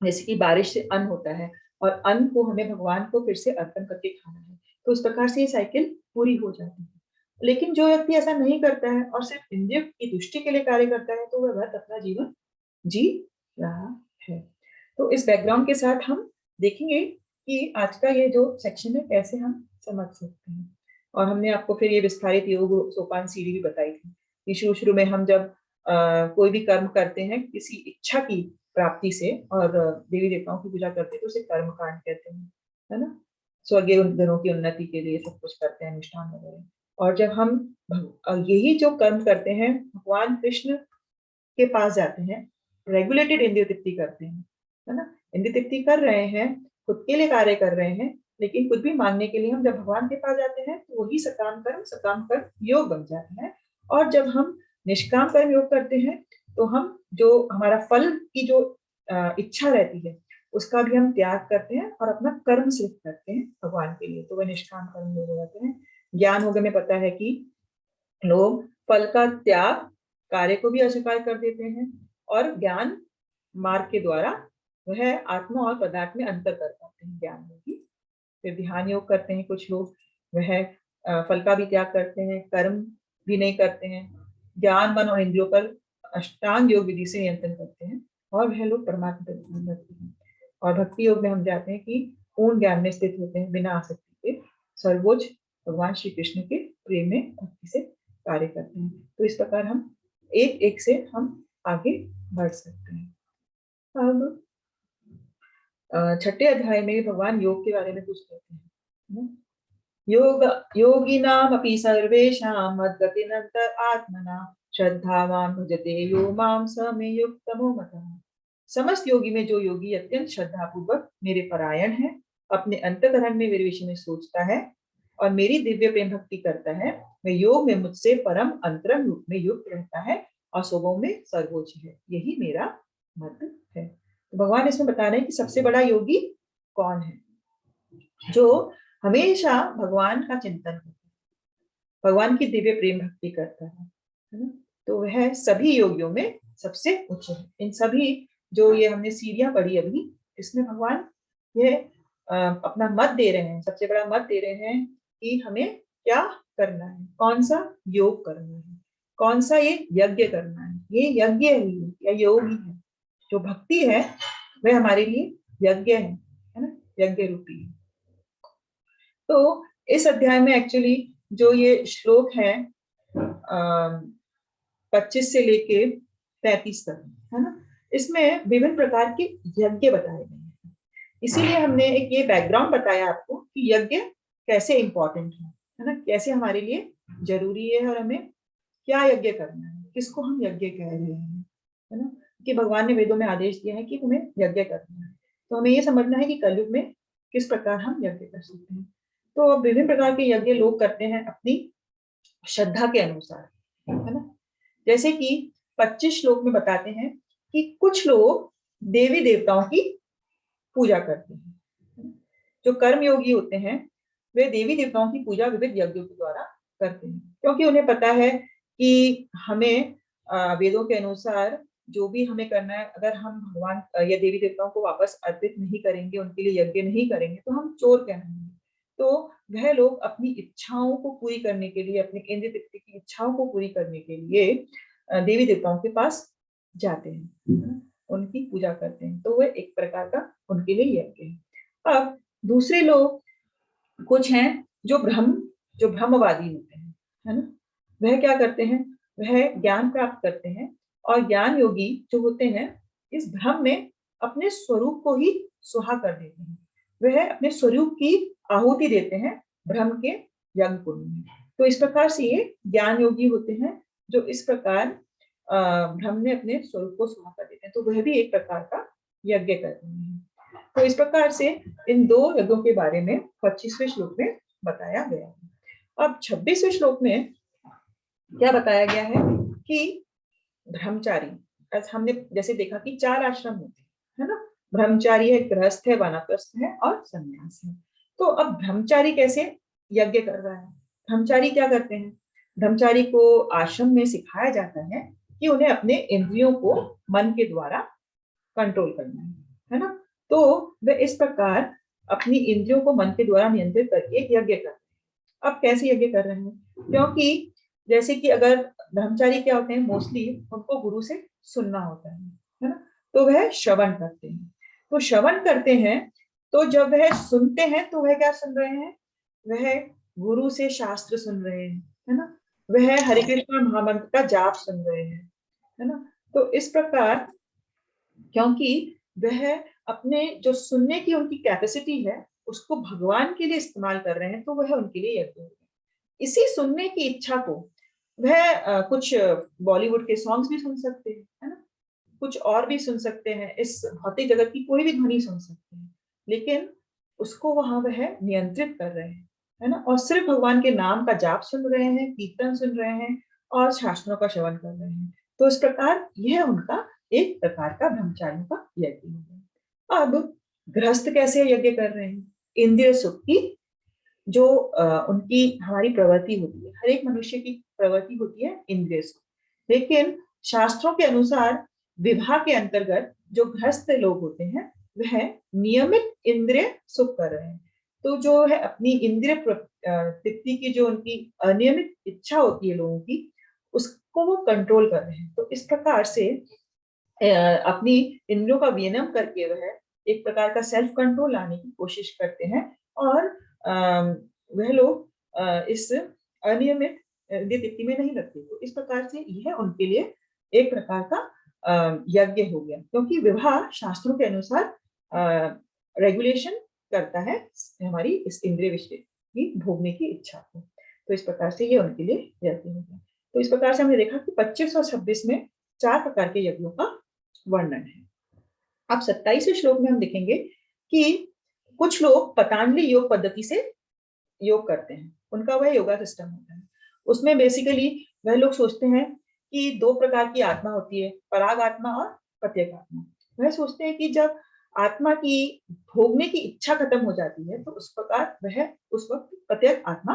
जैसे कि बारिश से अन्न होता है और अन्न को हमें भगवान को फिर से अर्पण करके खाना है, तो उस प्रकार से ये साइकिल पूरी हो जाती है। लेकिन जो व्यक्ति ऐसा नहीं करता है और सिर्फ इंद्रिय की तुष्टि के लिए कार्य करता है, तो वह व्यर्थ अपना जीवन जी रहा है। तो इस बैकग्राउंड के साथ हम देखेंगे कि आज का ये जो सेक्शन है कैसे हम समझ सकते हैं। और हमने आपको फिर ये विस्तारित योग सोपान सीढ़ी भी बताई थी कि शुरू में हम जब कोई भी कर्म करते हैं किसी इच्छा की प्राप्ति से और देवी देवताओं की पूजा करते हैं, तो उसे कर्म कांड कहते हैं, है ना। स्वर्गीय धनों की उन्नति के लिए सब कुछ करते हैं, अनुष्ठान वगैरह। और जब हम यही जो कर्म करते हैं, भगवान कृष्ण के पास जाते हैं, रेगुलेटेड इंद्रिय तृप्ति करते हैं, है ना, इंद्रिय तृप्ति कर रहे हैं, खुद के लिए कार्य कर रहे हैं, लेकिन कुछ भी मांगने के लिए हम जब भगवान के पास जाते हैं तो वही सकाम कर्म योग बन जाता है। और जब हम निष्काम कर्म योग करते हैं तो हम जो हमारा फल की जो इच्छा रहती है उसका भी हम त्याग करते हैं और अपना कर्म सिद्ध करते हैं भगवान के लिए, तो वह निष्काम कर्म योग हो जाते हैं। ज्ञान योग में पता है कि लोग फल का त्याग, कार्य को भी अस्वीकार कर देते हैं और ज्ञान मार्ग के द्वारा वह आत्मा और पदार्थ में अंतर कर पाते हैं, ज्ञान योगी। फिर ध्यान योग करते हैं कुछ लोग, वह फल का भी त्याग करते हैं, कर्म भी नहीं करते हैं, ज्ञान मन और इंद्रियों पर अष्टांग योग विधि से नियंत्रण करते हैं और वह लोग परमात्मा तक रखते हैं। और भक्ति योग में हम जाते हैं कि पूर्ण ज्ञान में स्थित होते हैं, बिना आसक्ति के सर्वोच्च भगवान श्री कृष्ण के प्रेम में भक्ति से कार्य करते हैं। तो इस प्रकार हम एक एक से हम आगे बढ़ सकते हैं। अब छठे अध्याय में भगवान योग के बारे में कुछ कहते हैं। योग योगिनामपि सर्वेषां मद्गतिनन्तर आत्मना श्रद्धावान् भजते यो मां स मे युक्तमो मतः। समस्त योगी में जो योगी अत्यंत श्रद्धा पूर्वक मेरे परायण है, अपने अंतःकरण में मेरे विषय में सोचता है और मेरी दिव्य प्रेम भक्ति करता है, वह योग में मुझसे परम अंतरंग रूप में युक्त रहता है और स्वभाव में सर्वोच्च है। यही मेरा मत है। तो भगवान इसमें बता रहे हैं कि सबसे बड़ा योगी कौन है, जो हमेशा भगवान का चिंतन करता है, भगवान की दिव्य प्रेम भक्ति करता है ना। तो वह सभी योगियों में सबसे उच्च है। इन सभी जो ये हमने सीढ़ियां पढ़ी अभी, इसमें भगवान ये अपना मत दे रहे हैं, सबसे बड़ा मत दे रहे हैं कि हमें क्या करना है, कौन सा योग करना है, कौन सा ये यज्ञ करना है। ये यज्ञ ही है या योग ही है। जो भक्ति है वह हमारे लिए यज्ञ है ना, यज्ञ रूपी है। तो इस अध्याय में एक्चुअली जो ये श्लोक है 25 से लेके 33 तक, है ना, इसमें विभिन्न प्रकार के यज्ञ बताए गए हैं। इसीलिए हमने एक ये बैकग्राउंड बताया आपको कि यज्ञ कैसे इंपॉर्टेंट है ना, कैसे हमारे लिए जरूरी है और हमें क्या यज्ञ करना है, किसको हम यज्ञ कह रहे हैं, है ना, कि भगवान ने वेदों में आदेश दिया है कि तुम्हें यज्ञ करना है। तो हमें ये समझना है कि कलयुग में किस प्रकार हम यज्ञ कर सकते हैं। तो विभिन्न प्रकार के यज्ञ लोग करते हैं अपनी श्रद्धा के अनुसार, है ना। जैसे कि 25 श्लोक में बताते हैं कि कुछ लोग देवी देवताओं की पूजा करते हैं। जो कर्म योगी होते हैं वे देवी देवताओं की पूजा विविध यज्ञों के द्वारा करते हैं, क्योंकि उन्हें पता है कि हमें वेदों के अनुसार जो भी हमें करना है, अगर हम भगवान या देवी देवताओं को वापस अर्पित नहीं करेंगे, उनके लिए यज्ञ नहीं करेंगे, तो हम चोर कहलाएंगे। तो वह लोग अपनी इच्छाओं को पूरी करने के लिए, अपने इंद्रिय तृप्ति की इच्छाओं को पूरी करने के लिए देवी देवताओं के पास जाते हैं, उनकी पूजा करते हैं। तो वह एक प्रकार का उनके लिए यज्ञ है। अब दूसरे लोग कुछ हैं जो ब्रह्मवादी होते हैं, है ना। वह क्या करते हैं, वह ज्ञान प्राप्त करते हैं और ज्ञान योगी जो होते हैं इस भ्रम में अपने स्वरूप को ही सुहा कर देते हैं। वह अपने स्वरूप की आहुति देते हैं भ्रम के यज्ञ कुंड में। तो इस प्रकार से ये ज्ञान योगी होते हैं जो इस प्रकार भ्रम में अपने स्वरूप को सुहा कर देते हैं। तो वह भी एक प्रकार का यज्ञ करते हैं। तो इस प्रकार से इन दो यज्ञों के बारे में 25वें श्लोक में बताया गया है। अब 26वें श्लोक में क्या बताया गया है कि ब्रह्मचारी, हमने जैसे देखा कि 4 आश्रम होते हैं, है ना। ब्रह्मचारी है, गृहस्थ है, वानप्रस्थ है और संन्यास है। तो अब ब्रह्मचारी कैसे यज्ञ कर रहा है? ब्रह्मचारी क्या करते हैं? ब्रह्मचारी को आश्रम में सिखाया जाता है कि उन्हें अपने इंद्रियों को मन के द्वारा कंट्रोल करना है ना। तो वे इस प्रकार अपनी इंद्रियों को मन के द्वारा नियंत्रित करके एक यज्ञ कर रहे हैं। अब कैसे यज्ञ कर रहे हैं? क्योंकि जैसे कि अगर ब्रह्मचारी क्या होते हैं, मोस्टली उनको गुरु से सुनना होता है ना। तो वह श्रवण करते हैं। तो श्रवण करते हैं, तो जब वह सुनते हैं तो वह क्या सुन रहे हैं? वह गुरु से शास्त्र सुन रहे हैं, है ना। वह हरे कृष्ण महामंत्र का जाप सुन रहे हैं, है ना। तो इस प्रकार क्योंकि वह अपने जो सुनने की उनकी कैपेसिटी है उसको भगवान के लिए इस्तेमाल कर रहे हैं, तो वह उनके लिए यज्ञ हो गया। इसी सुनने की इच्छा को वह कुछ बॉलीवुड के सॉन्ग्स भी सुन सकते हैं, है ना। कुछ और भी सुन सकते हैं, इस भौतिक जगत की कोई भी ध्वनि सुन सकते हैं, लेकिन उसको वहां वह नियंत्रित कर रहे हैं, है ना। और सिर्फ भगवान के नाम का जाप सुन रहे हैं, कीर्तन सुन रहे हैं और शास्त्रों का श्रवण कर रहे हैं। तो इस प्रकार यह उनका एक प्रकार का ब्रह्मचारियों का यज्ञ हो गया। अब गृहस्थ कैसे यज्ञ कर रहे हैं? इंद्रिय सुख की जो उनकी हमारी प्रवृत्ति होती है, हर एक मनुष्य की प्रवृत्ति होती है इंद्रिय सुख, लेकिन शास्त्रों के अनुसार विवाह के अंतर्गत जो गृहस्थ लोग होते हैं वह नियमित इंद्रिय सुख कर रहे हैं। तो जो है अपनी इंद्रिय तृप्ति की जो उनकी अनियमित इच्छा होती है लोगों की, उसको वो कंट्रोल कर रहे हैं। तो इस प्रकार से अपनी इंद्रियों का विनम करके वह एक प्रकार का सेल्फ कंट्रोल लाने की कोशिश करते हैं और वह लोग इस अनियमित तृप्ति में नहीं लगते। तो इस प्रकार से यह उनके लिए एक प्रकार का यज्ञ हो गया, क्योंकि विवाह शास्त्रों के अनुसार रेगुलेशन करता है हमारी इस इंद्रिय विषय की भोगने की इच्छा को। तो इस प्रकार से ये उनके लिए यज्ञ हो गया। तो इस प्रकार से हमने देखा कि 25 और 26 में 4 प्रकार के यज्ञों का वर्णन है। अब 27वें श्लोक में हम देखेंगे कि कुछ लोग पतंजलि योग पद्धति से योग करते हैं, उनका वह योगा सिस्टम होता है। उसमें बेसिकली वह लोग सोचते हैं कि 2 प्रकार की आत्मा होती है, पराग आत्मा और प्रत्येक आत्मा। वह सोचते हैं कि जब आत्मा की भोगने की इच्छा खत्म हो जाती है तो उस प्रकार वह उस वक्त प्रत्येक आत्मा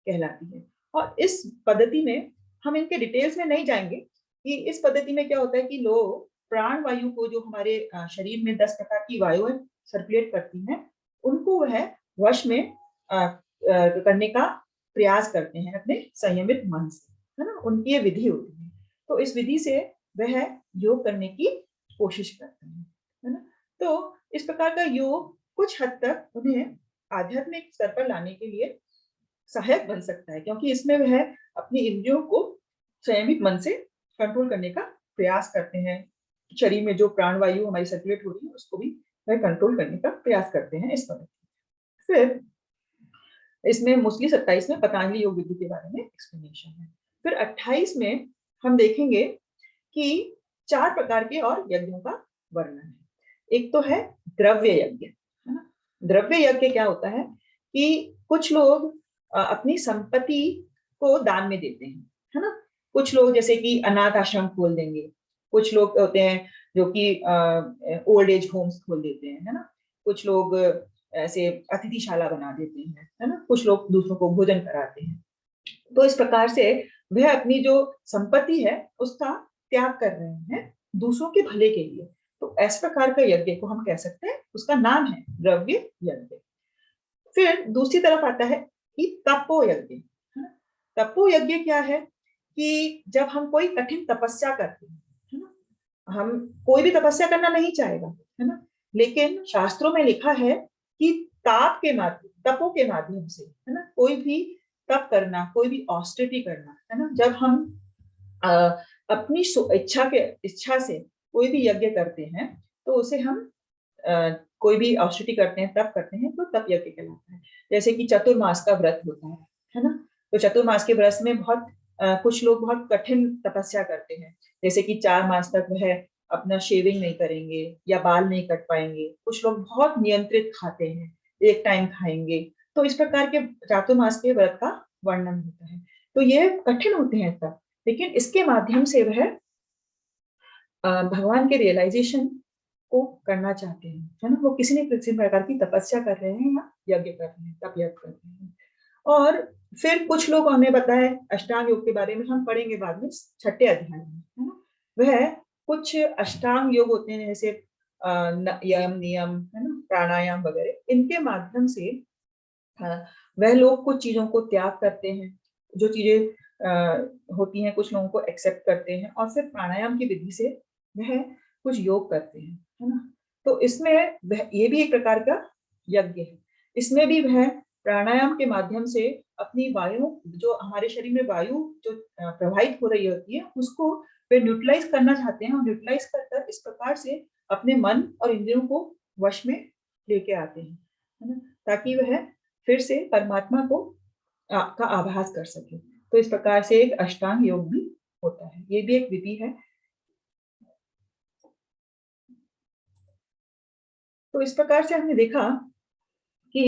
कहलाती है। और इस पद्धति में हम इनके डिटेल्स में नहीं जाएंगे कि इस पद्धति में क्या होता है कि लोग प्राण वायु को, जो हमारे शरीर में 10 प्रकार की वायुएं सर्कुलेट करती हैं, उनको वह वश में करने का प्रयास करते हैं अपने संयमित मन से, है ना। उनकी ये विधि होती है। तो इस विधि से वह योग करने की कोशिश करते हैं, है ना। तो इस प्रकार का योग कुछ हद तक उन्हें आध्यात्मिक स्तर पर लाने के लिए सहायक बन सकता है, क्योंकि इसमें वह अपनी इंद्रियों को संयमित मन से कंट्रोल करने का प्रयास करते हैं। शरीर में जो प्राण वायु हमारी सर्कुलेट हो रही है उसको भी वह कंट्रोल करने का प्रयास करते हैं इस पद्धति। फिर इसमें मोस्टली 27 में पतंजलि योग विधि के बारे में एक्सप्लेनेशन है। फिर 28 में हम देखेंगे कि 4 प्रकार के और यज्ञों का वर्णन है। एक तो है द्रव्य यज्ञ, है ना। द्रव्य यज्ञ क्या होता है कि कुछ लोग अपनी संपत्ति को दान में देते हैं, है ना। कुछ लोग जैसे कि अनाथ आश्रम खोल देंगे, कुछ लोग होते हैं जो कि ओल्ड एज होम्स खोल देते हैं, है ना। कुछ लोग ऐसे अतिथिशाला बना देते हैं, है ना। कुछ लोग दूसरों को भोजन कराते हैं। तो इस प्रकार से वह अपनी जो संपत्ति है उसका त्याग कर रहे हैं दूसरों के भले के लिए। तो इस प्रकार का यज्ञ को हम कह सकते हैं, उसका नाम है द्रव्य यज्ञ। फिर दूसरी तरफ आता है कि तपो यज्ञ, है ना। तपो यज्ञ क्या है कि जब हम कोई कठिन तपस्या करते हैं, है ना, हम कोई भी तपस्या करना नहीं चाहेगा, है ना, लेकिन शास्त्रों में लिखा है कि ताप के माध्यम, तपो के माध्यम से, है ना, कोई भी तप करना, कोई भी ऑस्टेरिटी करना, है ना, जब हम अपनी इच्छा से कोई भी यज्ञ करते हैं तो उसे हम कोई भी औषधि करते हैं, तप करते हैं, तो तप यज्ञ कहलाता है। जैसे कि चतुर्मास का व्रत होता है ना, तो चतुर्मास के व्रत में बहुत कुछ लोग बहुत कठिन तपस्या करते हैं, जैसे कि 4 मास तक वह अपना शेविंग नहीं करेंगे या बाल नहीं कट पाएंगे। कुछ लोग बहुत नियंत्रित खाते हैं, एक टाइम खाएंगे। तो इस प्रकार के चातुर्मास के व्रत का वर्णन होता है। तो ये कठिन होते हैं तब, लेकिन इसके माध्यम से वह भगवान के रियलाइजेशन को करना चाहते हैं, है ना, वो किसी न किसी प्रकार की तपस्या कर रहे हैं या यज्ञ कर रहे हैं, तप यज्ञ कर रहे हैं। और फिर कुछ लोग, हमें पता है अष्टांग योग के बारे में हम पढ़ेंगे बाद में 6ठे अध्याय में, है ना, वह कुछ अष्टांग योग होते हैं, जैसे यम नियम, है ना, प्राणायाम वगैरह, इनके माध्यम से वह लोग कुछ चीजों को त्याग करते हैं, जो चीजें होती हैं कुछ लोगों को एक्सेप्ट करते हैं, और फिर प्राणायाम की विधि से वह कुछ योग करते हैं, है ना। तो इसमें ये भी एक प्रकार का यज्ञ है। इसमें भी वह प्राणायाम के माध्यम से अपनी वायु, जो हमारे शरीर में वायु जो प्रवाहित हो रही होती है, उसको वे न्यूट्रलाइज करना चाहते हैं, और न्यूट्रलाइज कर इस प्रकार से अपने मन और इंद्रियों को वश में लेके आते हैं, है ना, ताकि वह फिर से परमात्मा को का आभास कर सके। तो इस प्रकार से एक अष्टांग योग भी होता है, ये भी एक विधि है। तो इस प्रकार से हमने देखा कि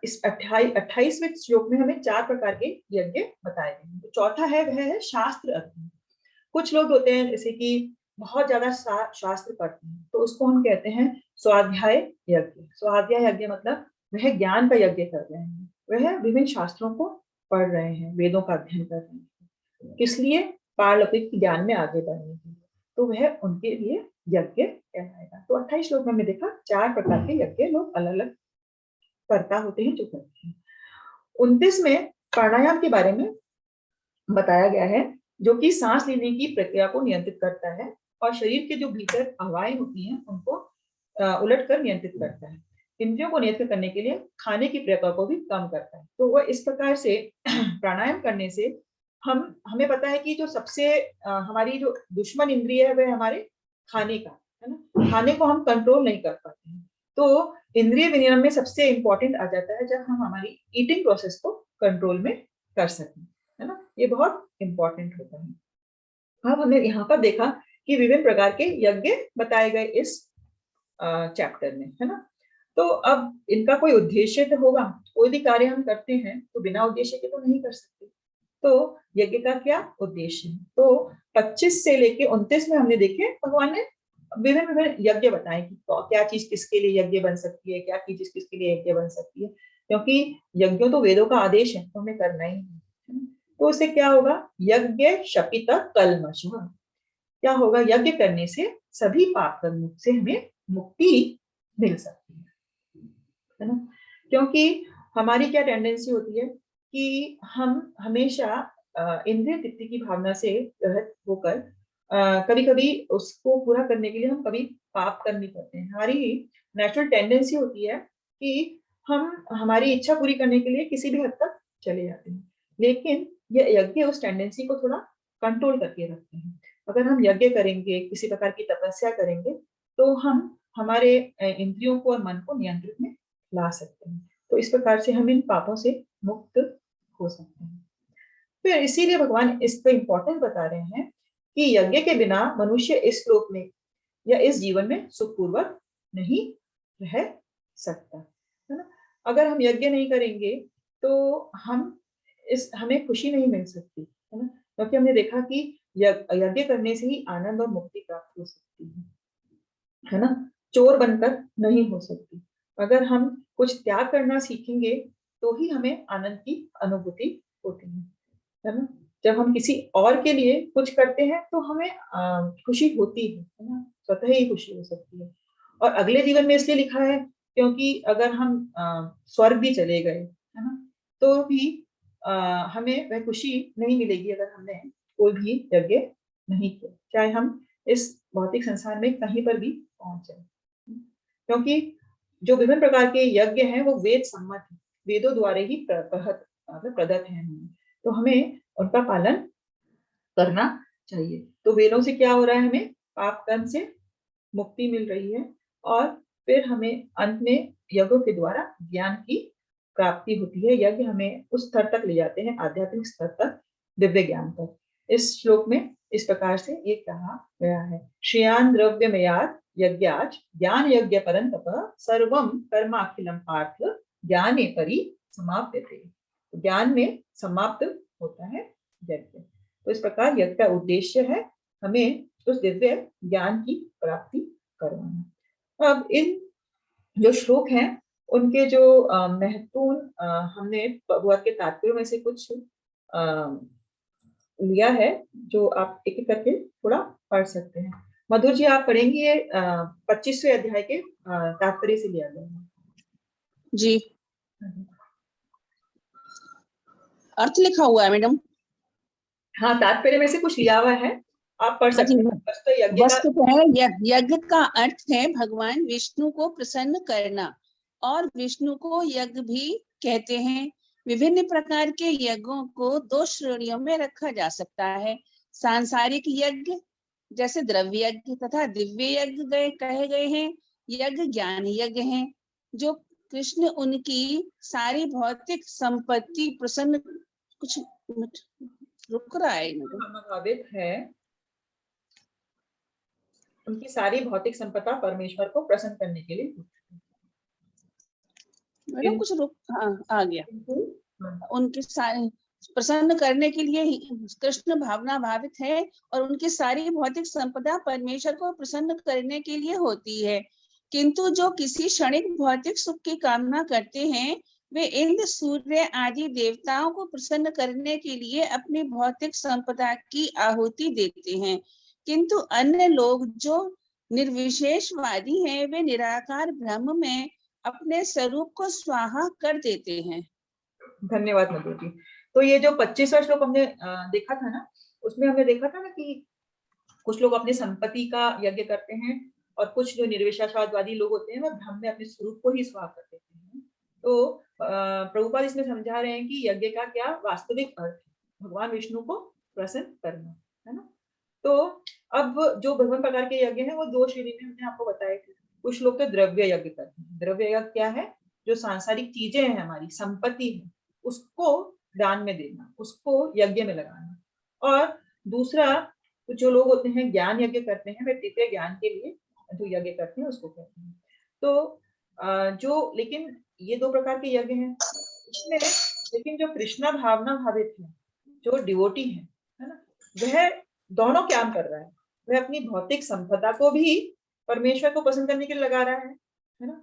इस 28वें श्लोक में हमें 4 प्रकार के यज्ञ बताए गए हैं। तो चौथा है वह है शास्त्र अध्ययन। कुछ लोग होते हैं जैसे कि बहुत ज्यादा शास्त्र पढ़ते हैं, तो उसको हम कहते हैं स्वाध्याय यज्ञ। स्वाध्याय यज्ञ मतलब वह ज्ञान का यज्ञ कर रहे हैं, वह विभिन्न शास्त्रों को पढ़ रहे हैं, वेदों का अध्ययन कर रहे हैं, किस लिए? पारलौकिक ज्ञान में आगे बढ़ने के लिए। तो वह उनके लिए यज्ञ कहलाएगा। तो 28 श्लोक में हमने देखा 4 प्रकार के यज्ञ लोग अलग अलग कर्ता होते हैं जो करते हैं। 29 में प्राणायाम के बारे में बताया गया है, जो कि सांस लेने की प्रक्रिया को नियंत्रित करता है और शरीर के जो भीतर हवाएं होती हैं उनको उलट कर नियंत्रित करता है। इंद्रियों को नियंत्रित करने के लिए खाने की प्रक्रिया को भी कम करता है। तो वह इस प्रकार से प्राणायाम करने से हमें पता है कि जो सबसे हमारी जो दुश्मन इंद्रिय है वह हमारे खाने का, है ना, खाने को हम कंट्रोल नहीं कर पाते हैं। तो इंद्रिय विनियमन में सबसे इंपॉर्टेंट आ जाता है जब हम हमारी ईटिंग प्रोसेस को कंट्रोल में कर सकें, है ना, ये बहुत इंपॉर्टेंट होता है। अब हमने यहाँ पर देखा कि विभिन्न प्रकार के यज्ञ बताए गए इस चैप्टर में, है ना। तो अब इनका कोई उद्देश्य तो होगा, कोई भी कार्य हम करते हैं तो बिना उद्देश्य के तो नहीं कर सकते। तो यज्ञ का क्या उद्देश्य है? तो 25 से लेके 29 में हमने देखे भगवान ने विभिन्न विभिन्न यज्ञ बताए कि क्या चीज किसके लिए यज्ञ बन सकती है, क्या चीज किसके लिए यज्ञ बन सकती है, क्योंकि यज्ञ तो वेदों का आदेश है, तो हमें करना ही है। तो उससे क्या होगा? यज्ञ शपित कल्मष। क्या होगा? यज्ञ करने से सभी पाप कर्मों से हमें मुक्ति मिल सकती है ना। क्योंकि हमारी क्या टेंडेंसी होती है कि हम हमेशा इंद्रिय तृप्ति की भावना से ग्रहित होकर कभी कभी उसको पूरा करने के लिए हम कभी पाप कर्म करते हैं। हमारी नेचुरल टेंडेंसी होती है कि हम हमारी इच्छा पूरी करने के लिए किसी भी हद तक चले जाते हैं, लेकिन ये यज्ञ उस टेंडेंसी को थोड़ा कंट्रोल करके रखते हैं। अगर हम यज्ञ करेंगे, किसी प्रकार की तपस्या करेंगे, तो हम हमारे इंद्रियों को और मन को नियंत्रित में ला सकते हैं। तो इस प्रकार से हम इन पापों से मुक्त हो सकते हैं। फिर इसीलिए भगवान इसका इंपॉर्टेंस बता रहे हैं कि यज्ञ के बिना मनुष्य इस लोक में या इस जीवन में सुखपूर्वक नहीं रह सकता, है ना। अगर हम यज्ञ नहीं करेंगे तो हमें खुशी नहीं मिल सकती, है ना, क्योंकि हमने देखा कि यज्ञ करने से ही आनंद और मुक्ति प्राप्त हो सकती है ना, चोर बनकर नहीं हो सकती। अगर हम कुछ त्याग करना सीखेंगे तो ही हमें आनंद की अनुभूति होती है ना। जब हम किसी और के लिए कुछ करते हैं तो हमें खुशी होती है ना, स्वतः ही खुशी हो सकती है। और अगले जीवन में इसलिए लिखा है क्योंकि अगर हम स्वर्ग भी चले गए, है ना, तो भी हमें वह खुशी नहीं मिलेगी अगर हमने कोई भी यज्ञ नहीं किया, चाहे हम इस भौतिक संसार में कहीं पर भी पहुंच जाए। क्योंकि जो विभिन्न प्रकार के यज्ञ हैं वो वेद सम्मत है, वेदों द्वारा ही प्रदत्त है, तो हमें उनका पालन करना चाहिए। तो वेदों से क्या हो रहा है, हमें पाप कर्म से मुक्ति मिल रही है, और फिर हमें अंत में यज्ञों के द्वारा ज्ञान की प्राप्ति होती है। यज्ञ हमें उस स्तर तक ले जाते हैं, आध्यात्मिक स्तर तक, दिव्य ज्ञान तक। इस श्लोक में इस प्रकार से ये कहा गया है, श्रेयान द्रव्यमयात् यज्ञाच् ज्ञान यज्ञ परंतप सर्वम कर्माखिलम पार्थ ज्ञाने परि समाप्यते। ज्ञान में समाप्त होता है यज्ञ। तो इस प्रकार यज्ञ का उद्देश्य है हमें उस दिव्य ज्ञान की प्राप्ति करवाना। अब इन जो श्लोक हैं उनके जो महत्वपूर्ण हमने भगवत के तात्पर्य में से कुछ लिया है, जो आप एक एक करके थोड़ा पढ़ सकते हैं। मधुर जी आप पढ़ेंगे, ये 25वें अध्याय के तात्पर्य से लिया गया है जी। अर्थ लिखा हुआ है मैडम? हाँ, तात्पर्य में से कुछ लिया हुआ है, आप पढ़ सकते हैं। यज्ञ का अर्थ है भगवान विष्णु को प्रसन्न करना, और विष्णु को यज्ञ भी कहते हैं। विभिन्न प्रकार के यज्ञों को 2 श्रेणियों में रखा जा सकता है, सांसारिक यज्ञ जैसे द्रव्य यज्ञ तथा दिव्य यज्ञ कहे गए हैं। यज्ञ ज्ञान यज्ञ हैं, जो कृष्ण उनकी सारी भौतिक संपत्ति प्रसन्न, कुछ रुक रहा है भावित है, उनकी सारी भौतिक संपदा परमेश्वर को प्रसन्न करने के लिए मैडम कुछ रुक, हाँ आ गया। उनके सारे प्रसन्न करने के लिए कृष्ण भावना भावित है, और उनकी सारी भौतिक संपदा परमेश्वर को प्रसन्न करने के लिए होती है। किंतु जो किसी क्षणिक भौतिक सुख की कामना करते हैं, वे इंद्र सूर्य आदि देवताओं को प्रसन्न करने के लिए अपनी भौतिक संपदा की आहुति देते हैं। किंतु अन्य लोग जो निर्विशेषवादी हैं, वे निराकार ब्रह्म में अपने स्वरूप को स्वाहा कर देते हैं। धन्यवाद मधु जी। तो ये जो 25वां श्लोक हमने देखा था ना, उसमें हमने देखा था ना कि कुछ लोग अपने संपत्ति का यज्ञ करते हैं, और कुछ जो निर्विशेषवादी लोग होते हैं वो ब्रह्म में अपने स्वरूप को ही स्वाहा कर देते हैं। तो प्रभुपाद इसमें समझा रहे हैं कि यज्ञ का क्या वास्तविक अर्थ है, भगवान विष्णु को प्रसन्न करना, है ना। तो अब जो विभिन्न प्रकार के यज्ञ हैं वो 2 श्रेणी में हमने आपको बताया कि कुछ लोग तो द्रव्य यज्ञ करते हैं। द्रव्य यज्ञ क्या है, जो सांसारिक चीजें हैं, हमारी संपत्ति है, उसको दान में देना, उसको यज्ञ में लगाना। और दूसरा जो लोग होते हैं ज्ञान यज्ञ करते हैं, वे दिव्य ज्ञान के लिए जो यज्ञ करते हैं उसको कहते हैं। तो जो लेकिन ये 2 प्रकार के यज्ञ हैं, इसमें लेकिन जो कृष्णा भावना भावित है, जो डिवोटी है ना, वह दोनों काम कर रहा है। वह अपनी भौतिक संपदा को भी परमेश्वर को पसंद करने के लिए लगा रहा है ना,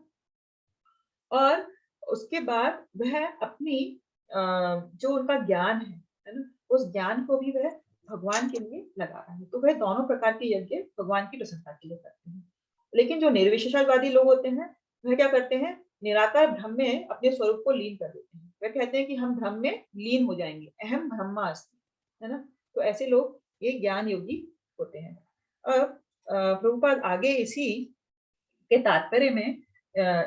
और उसके बाद वह अपनी जो उनका ज्ञान है ना, उस ज्ञान को भी वह भगवान के लिए लगा रहा है। तो वह दोनों प्रकार के यज्ञ भगवान की प्रसन्नता के लिए करते हैं। लेकिन जो निर्विशेषवादी लोग होते हैं, वह क्या करते हैं, निराकार ब्रह्म में अपने स्वरूप को लीन कर देते हैं। वह कहते हैं कि हम ब्रह्म में लीन हो जाएंगे, अहम ब्रह्मास्मि, है ना। तो ऐसे लोग ये ज्ञान योगी होते हैं। अब प्रभुपाद आगे इसी के तात्पर्य में,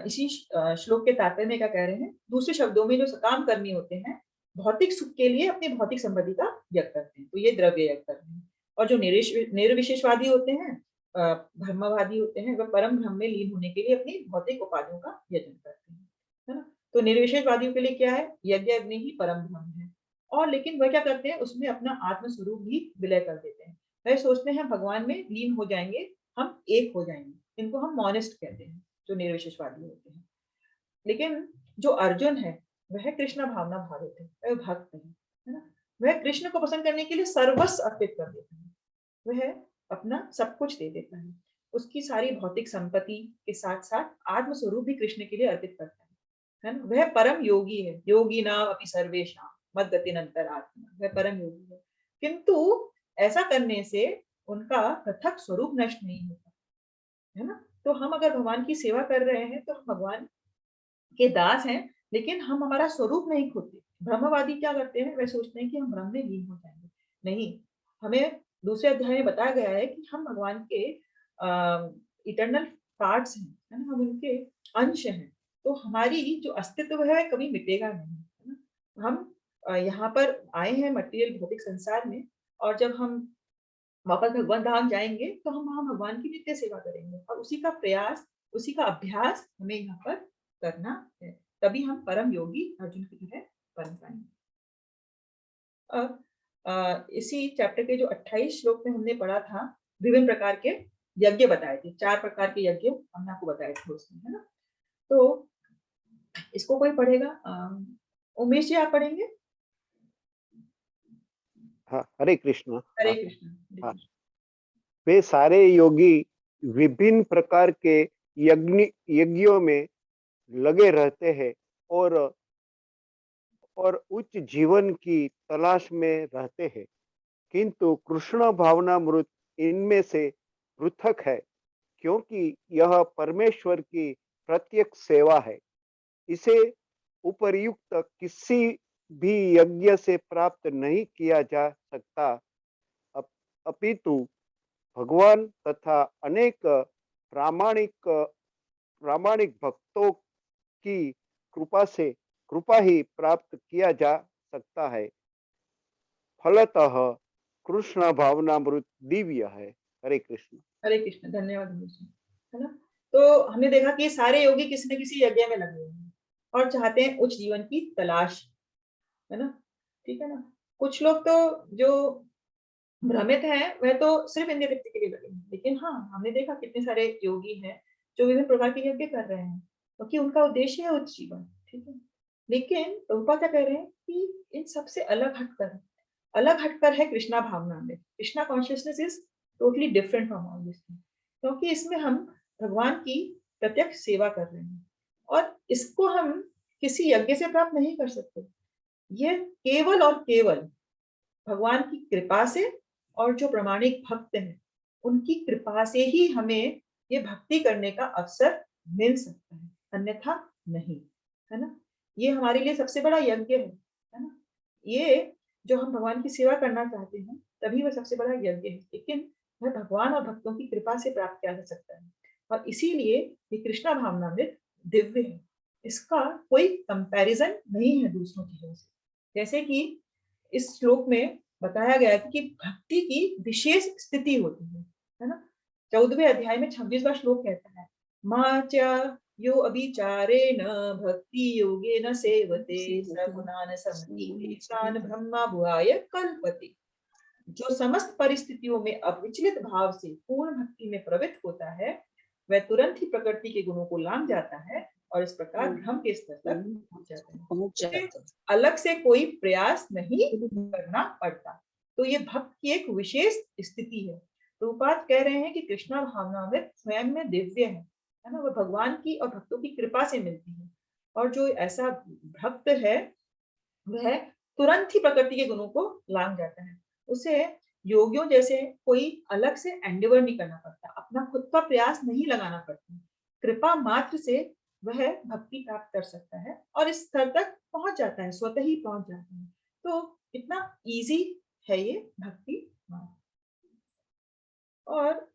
इसी श्लोक के तात्पर्य में क्या कह रहे हैं, दूसरे शब्दों में जो सकाम कर्मी होते हैं, भौतिक सुख के लिए अपनी भौतिक संपत्ति का यज्ञ करते हैं, तो ये द्रव्य यज्ञ करते हैं। और जो निर्विशेषवादी होते हैं, ब्रह्मवादी होते हैं, वह परम ब्रह्म में लीन होने के लिए अपनी भौतिक उपाधियों का यजन करते हैं, है ना। तो निर्विशेषवादियों के लिए क्या है, यज्ञ अग्नि ही परम ब्रह्म है। और लेकिन वह क्या करते हैं, उसमें अपना आत्म स्वरूप भी विलय कर देते हैं। वह सोचते हैं भगवान में लीन हो जाएंगे, हम एक हो जाएंगे। इनको हम मॉनिस्ट कहते हैं, जो निर्विशेषवादी होते हैं। लेकिन जो अर्जुन है, वह कृष्ण भावना भावित है, वह भक्त है ना। वह कृष्ण को पसंद करने के लिए सर्वस्व अर्पित कर देता है, वह अपना सब कुछ दे देता है। उसकी सारी भौतिक संपत्ति के साथ साथ आत्म स्वरूप भी कृष्ण के लिए अर्पित करता है ना। वह परम योगी है, योगी नाम अपि सर्वेषां मद्गतिरन्तरात्मा, वह परम योगी है। किंतु ऐसा करने से उनका पृथक स्वरूप नष्ट नहीं होता, है ना। तो हम अगर भगवान की सेवा कर रहे हैं, तो हम भगवान के दास हैं, लेकिन हम हमारा स्वरूप नहीं खोते। ब्रह्मवादी क्या करते हैं, वे सोचते हैं कि हम ब्रह्म में लीन हो जाएंगे। नहीं, हमें दूसरे अध्याय में बताया गया है कि हम भगवान के इटर्नल पार्ट्स हैं, है ना, हम उनके अंश हैं। तो हमारी जो अस्तित्व है कभी मिटेगा नहीं, है ना। हम यहाँ पर आए हैं मटेरियल भौतिक संसार में, और जब हम वापस भगवान धाम जाएंगे तो हम वहाँ भगवान की नित्य सेवा करेंगे, और उसी का प्रयास, उसी का अभ्यास हमें यहाँ पर करना है। तभी हम परम योगी अर्जुन की तरह बन पाएंगे। अब इसी चैप्टर के जो 28 श्लोक में हमने पढ़ा था, विभिन्न प्रकार के यज्ञ बताए थे, 4 प्रकार के यज्ञ हमने आपको बताए थे उसमें, है ना। तो इसको कोई पढ़ेगा? उमेश जी आप पढ़ेंगे? हाँ, हरे कृष्ण। हरे हाँ, कृष्ण। हाँ। वे सारे योगी विभिन्न प्रकार के यज्ञों में लगे रहते हैं और उच्च जीवन की तलाश में रहते हैं, किंतु कृष्ण भावनामृत इनमें से पृथक है, क्योंकि यह परमेश्वर की प्रत्यक्ष सेवा है। इसे उपर्युक्त किसी भी यज्ञ से प्राप्त नहीं किया जा सकता, अपितु भगवान तथा अनेक प्रामाणिक भक्तों की कृपा ही प्राप्त किया जा सकता है। फलतः कृष्ण भावनामृत दिव्य है। हरे कृष्ण। हरे कृष्ण। धन्यवाद उमेश जी, है ना। तो हमने देखा कि सारे योगी किसी न किसी यज्ञ में लगे हुए हैं और चाहते हैं उच्च जीवन की तलाश, है ना। ठीक है ना। कुछ लोग तो जो भ्रमित हैं वह तो सिर्फ इंद्रिय तृप्ति के लिए लगे हैं, लेकिन हाँ, हमने देखा कितने सारे योगी हैं जो विभिन्न प्रकार के यज्ञ कर रहे हैं, क्योंकि उनका उद्देश्य है उच्च जीवन। ठीक है। लेकिन प्रभुपाद क्या कह रहे हैं कि इन सबसे अलग हटकर है कृष्णा भावना में। Krishna consciousness is totally different from all this, क्योंकि इसमें हम भगवान की प्रत्यक्ष सेवा कर रहे हैं, और इसको हम किसी यज्ञ से प्राप्त नहीं कर सकते। यह केवल और केवल भगवान की कृपा से, और जो प्रामाणिक भक्त हैं उनकी कृपा से ही हमें ये भक्ति करने का अवसर मिल सकता है, अन्यथा नहीं, है ना। ये हमारे लिए सबसे बड़ा यज्ञ है ना। ये जो हम भगवान की सेवा करना चाहते हैं, तभी वह सबसे बड़ा यज्ञ है, लेकिन वह भगवान और भक्तों की कृपा से प्राप्त किया जा सकता है, और इसीलिए ये कृष्णा भावनामृत दिव्य है। इसका कोई कंपैरिजन नहीं है दूसरों चीजों से। जैसे कि इस श्लोक में बताया गया है कि भक्ति की विशेष स्थिति होती है ना। 14वें अध्याय में 26वां श्लोक कहता है, माचा यो अभिचारेण भक्ति योगेन सेवते सगुणान समतीते तान ब्रह्मा भुआय कल्पते। जो समस्त परिस्थितियों में अविचलित भाव से पूर्ण भक्ति में प्रवृत्त होता है, वह तुरंत ही प्रकृति के गुणों को लांघ जाता है और इस प्रकार ब्रह्म के स्तर तक पहुंच जाता है। अलग से कोई प्रयास नहीं करना पड़ता। तो ये भक्त की एक विशेष स्थिति है। प्रभुपाद कह रहे हैं कि कृष्णा भावनामृत स्वयं में दिव्य है ना। वह भगवान की और भक्तों की कृपा से मिलती है, और जो ऐसा भक्त है वह तुरंत ही प्रकृति के गुणों को लांघ जाता है। उसे योगियों जैसे कोई अलग से एंडेवर नहीं करना पड़ता, अपना खुद का प्रयास नहीं लगाना पड़ता। कृपा मात्र से वह भक्ति प्राप्त कर सकता है और इस स्तर तक पहुंच जाता है, स्वतः ही पहुंच जाता है। तो इतना इजी है ये भक्ति मार्ग। और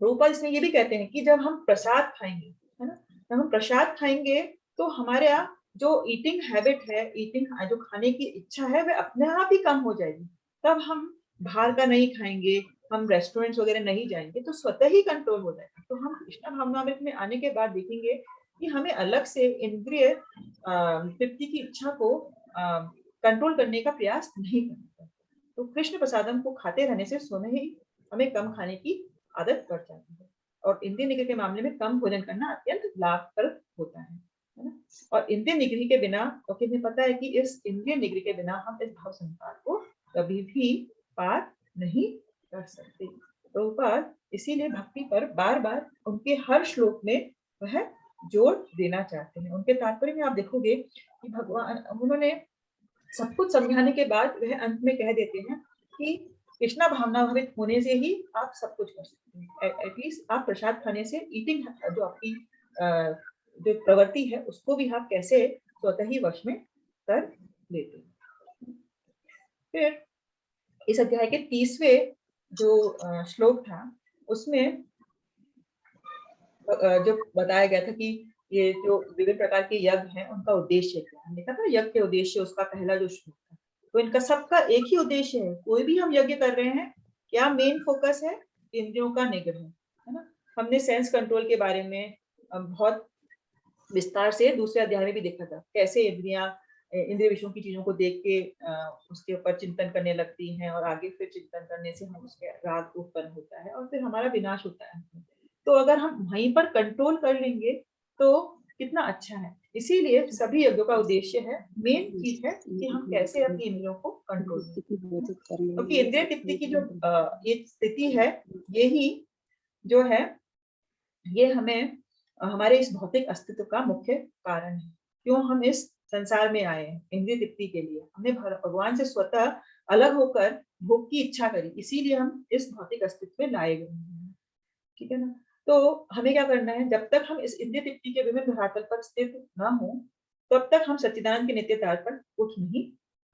रूपा इसमें ये भी कहते हैं कि जब हम प्रसाद खाएंगे, है ना, जब हम प्रसाद खाएंगे तो हमारे यहाँ जो ईटिंग हैबिट है, ईटिंग जो खाने की इच्छा है, वह अपने आप ही कम हो जाएगी। तब हम बाहर का नहीं खाएंगे, हम रेस्टोरेंट्स वगैरह नहीं जाएंगे, तो स्वतः ही कंट्रोल हो जाएगा। तो हम कृष्णा भावनामृत में आने के बाद देखेंगे कि हमें अलग से इंद्रिय तृप्ति की इच्छा को कंट्रोल करने का प्रयास नहीं करना पड़ता। तो कृष्ण प्रसादम को खाते रहने से स्वयं ही हमें कम खाने की आदत पड़ जाती है, और इंद्रिय निग्रह के मामले में कम भोजन करना अत्यंत लाभप्रद होता है ना। और इंद्रिय निग्रह के बिना, क्योंकि हमें पता है कि इस इंद्रिय निग्रह के बिना हम इस भाव संसार को कभी भी पार नहीं कर सकते। प्रभुपाद इसीलिए भक्ति पर बार बार उनके हर श्लोक में वह जोर देना चाहते हैं। उनके तात्पर्य में आप देखोगे कि भगवान, उन्होंने सब कुछ समझाने के बाद वह अंत में कह देते हैं कि कृष्णा भावनामृत होने से ही आप सब कुछ कर सकते हैं। एटलीस्ट आप प्रसाद खाने से, ईटिंग जो आपकी जो प्रवृत्ति है उसको भी आप कैसे स्वतः ही वश में कर लेते हैं। फिर इस अध्याय के 30वें जो श्लोक था उसमें जो बताया गया था कि ये जो विभिन्न प्रकार के यज्ञ हैं उनका उद्देश्य क्या है। हमने कहा था यज्ञ के उद्देश्य, उसका पहला जो श्लोक था। तो इनका सबका एक ही उद्देश्य है। कोई भी हम यज्ञ कर रहे हैं, क्या मेन फोकस है? इंद्रियों का निग्रह, है ना। हमने सेंस कंट्रोल के बारे में बहुत विस्तार से दूसरे अध्याय में भी देखा था, कैसे इंद्रिय विषयों की चीजों को देख के उसके ऊपर चिंतन करने लगती हैं और आगे फिर चिंतन करने से हम उसके राग उत्पन्न होता है और फिर हमारा विनाश होता है। तो अगर हम वहीं पर कंट्रोल कर लेंगे तो कितना अच्छा है। इसीलिए सभी यज्ञों का उद्देश्य है, मेन चीज है कि हम कैसे अपनी इंद्रियों को कंट्रोल करें। क्योंकि इंद्रिय तृप्ति की जो ये स्थिति है, यही जो है ये हमें हमारे इस भौतिक अस्तित्व का मुख्य कारण है। क्यों हम इस संसार में आए हैं? इंद्रिय तृप्ति के लिए। हमने भगवान से स्वतः अलग होकर भोग की इच्छा करी, इसीलिए हम इस भौतिक अस्तित्व में लाए गए हैं। ठीक है ना। तो हमें क्या करना है, जब तक हम इस इंद्रिय तृप्ति के विभिन्न धरातल पर स्थित न हो तब तक हम सच्चिदानंद के नित्य तार पर उठ नहीं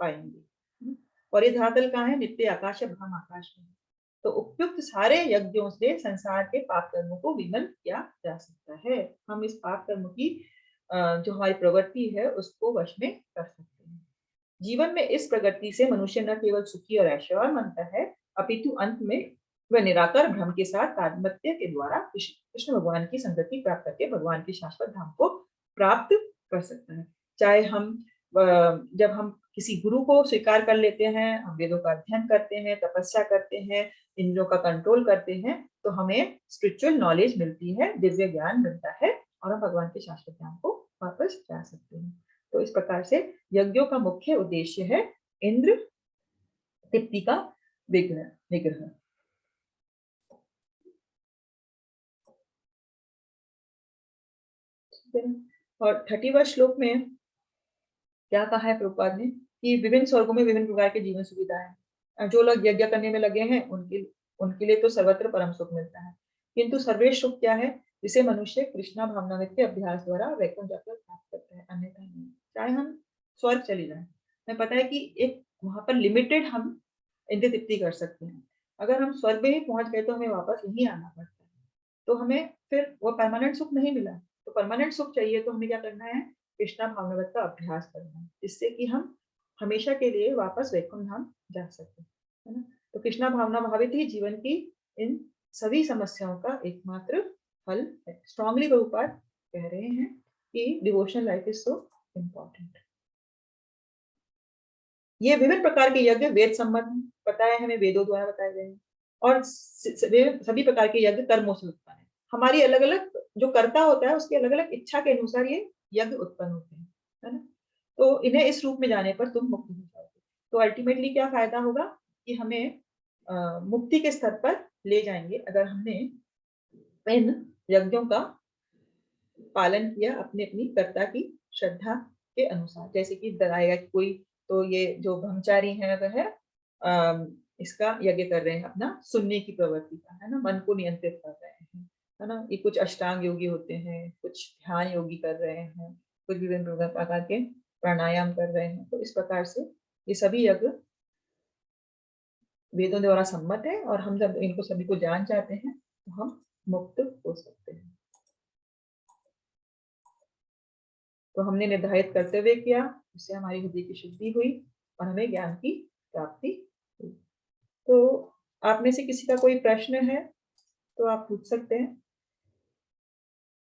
पाएंगे। और ये धरातल कहाँ है? नित्य आकाश है, ब्रह्म आकाश में। तो उपयुक्त सारे यज्ञों से संसार के पाप कर्मों को विमल किया जा सकता है। हम इस पाप कर्म की जो हमारी प्रवृत्ति है उसको वश में कर सकते हैं। जीवन में इस प्रगति से मनुष्य न केवल सुखी और ऐश्वर्य बनता है, अपितु अंत में वह निराकार ब्रह्म के साथ तादात्म्य के द्वारा कृष्ण भगवान की संगति प्राप्त करके भगवान के शाश्वत धाम को प्राप्त कर सकता है। चाहे हम जब हम किसी गुरु को स्वीकार कर लेते हैं, हम वेदों का अध्ययन करते हैं, तपस्या करते हैं, इंद्रियों का कंट्रोल करते हैं, तो हमें स्पिरिचुअल नॉलेज मिलती है, दिव्य ज्ञान मिलता है और हम भगवान के शाश्वत धाम को वापस जा सकते हैं। तो इस प्रकार से यज्ञों का मुख्य उद्देश्य है इंद्र तृप्ति का निग्रह। और 30वां श्लोक में क्या कहा है प्रभुपाद ने कि विभिन्न स्वर्गों में विभिन्न प्रकार के जीवन सुविधाएं। जो लोग यज्ञ करने में लगे हैं उनके लिए तो सर्वत्र परम सुख मिलता है, किंतु सर्वेश्वर सुख क्या है? जिसे मनुष्य कृष्णा भावनामृत के अभ्यास द्वारा वैकुंठ जाकर प्राप्त करता है, अन्यथा नहीं। चाहे हम स्वर्ग चले जाएं, हमें पता है कि एक वहां पर लिमिटेड हम इंद्रिय तृप्ति कर सकते हैं। अगर हम स्वर्ग में ही पहुंच गए तो हमें वापस नहीं आना पड़ता है, तो हमें फिर वो परमानेंट सुख नहीं मिला। तो परमानेंट सुख चाहिए तो हमें क्या करना है? कृष्णा भावनामृत का अभ्यास करना है, जिससे कि हम हमेशा के लिए वापस वैकुंठ धाम जा सके, है ना। तो कृष्णा भावना भावित ही जीवन की इन सभी समस्याओं का एकमात्र हल है। स्ट्रांगली प्रभुपाद कह रहे हैं कि devotional life is so important. ये विभिन्न प्रकार के यज्ञ वेद सम्मत पता है, हमें वेदों द्वारा बताए गए हैं और सभी प्रकार के यज्ञ कर्मों से उत्पन्न है। हमारी अलग अलग जो कर्ता होता है उसकी अलग अलग इच्छा के अनुसार ये यज्ञ उत्पन्न होते हैं, है ना। तो इन्हें इस रूप में जाने पर तुम मुक्त हो जाओगे। तो अल्टीमेटली क्या फायदा होगा कि हमें मुक्ति के स्तर पर ले जाएंगे अगर हमने इन यज्ञों का पालन किया अपनी अपनी कर्ता की श्रद्धा के अनुसार। जैसे कि डराएगा कि कोई, तो ये जो ब्रह्मचारी है वह इसका यज्ञ कर रहे हैं अपना सुनने की प्रवृत्ति का, है ना, मन को नियंत्रित कर रहे हैं, है ना। ये कुछ अष्टांग योगी होते हैं, कुछ ध्यान योगी कर रहे हैं, कुछ विभिन्न प्रकार के प्राणायाम कर रहे हैं। तो इस प्रकार से ये सभी यज्ञ वेदों द्वारा सम्मत है और हम जब इनको सभी को जान जाते हैं तो हम मुक्त हो सकते हैं। तो हमने निर्धारित कर्तव्य किया, उससे हमारी हृदय की शुद्धि हुई और हमें ज्ञान की प्राप्ति हुई। तो आप में से किसी का कोई प्रश्न है तो आप पूछ सकते हैं।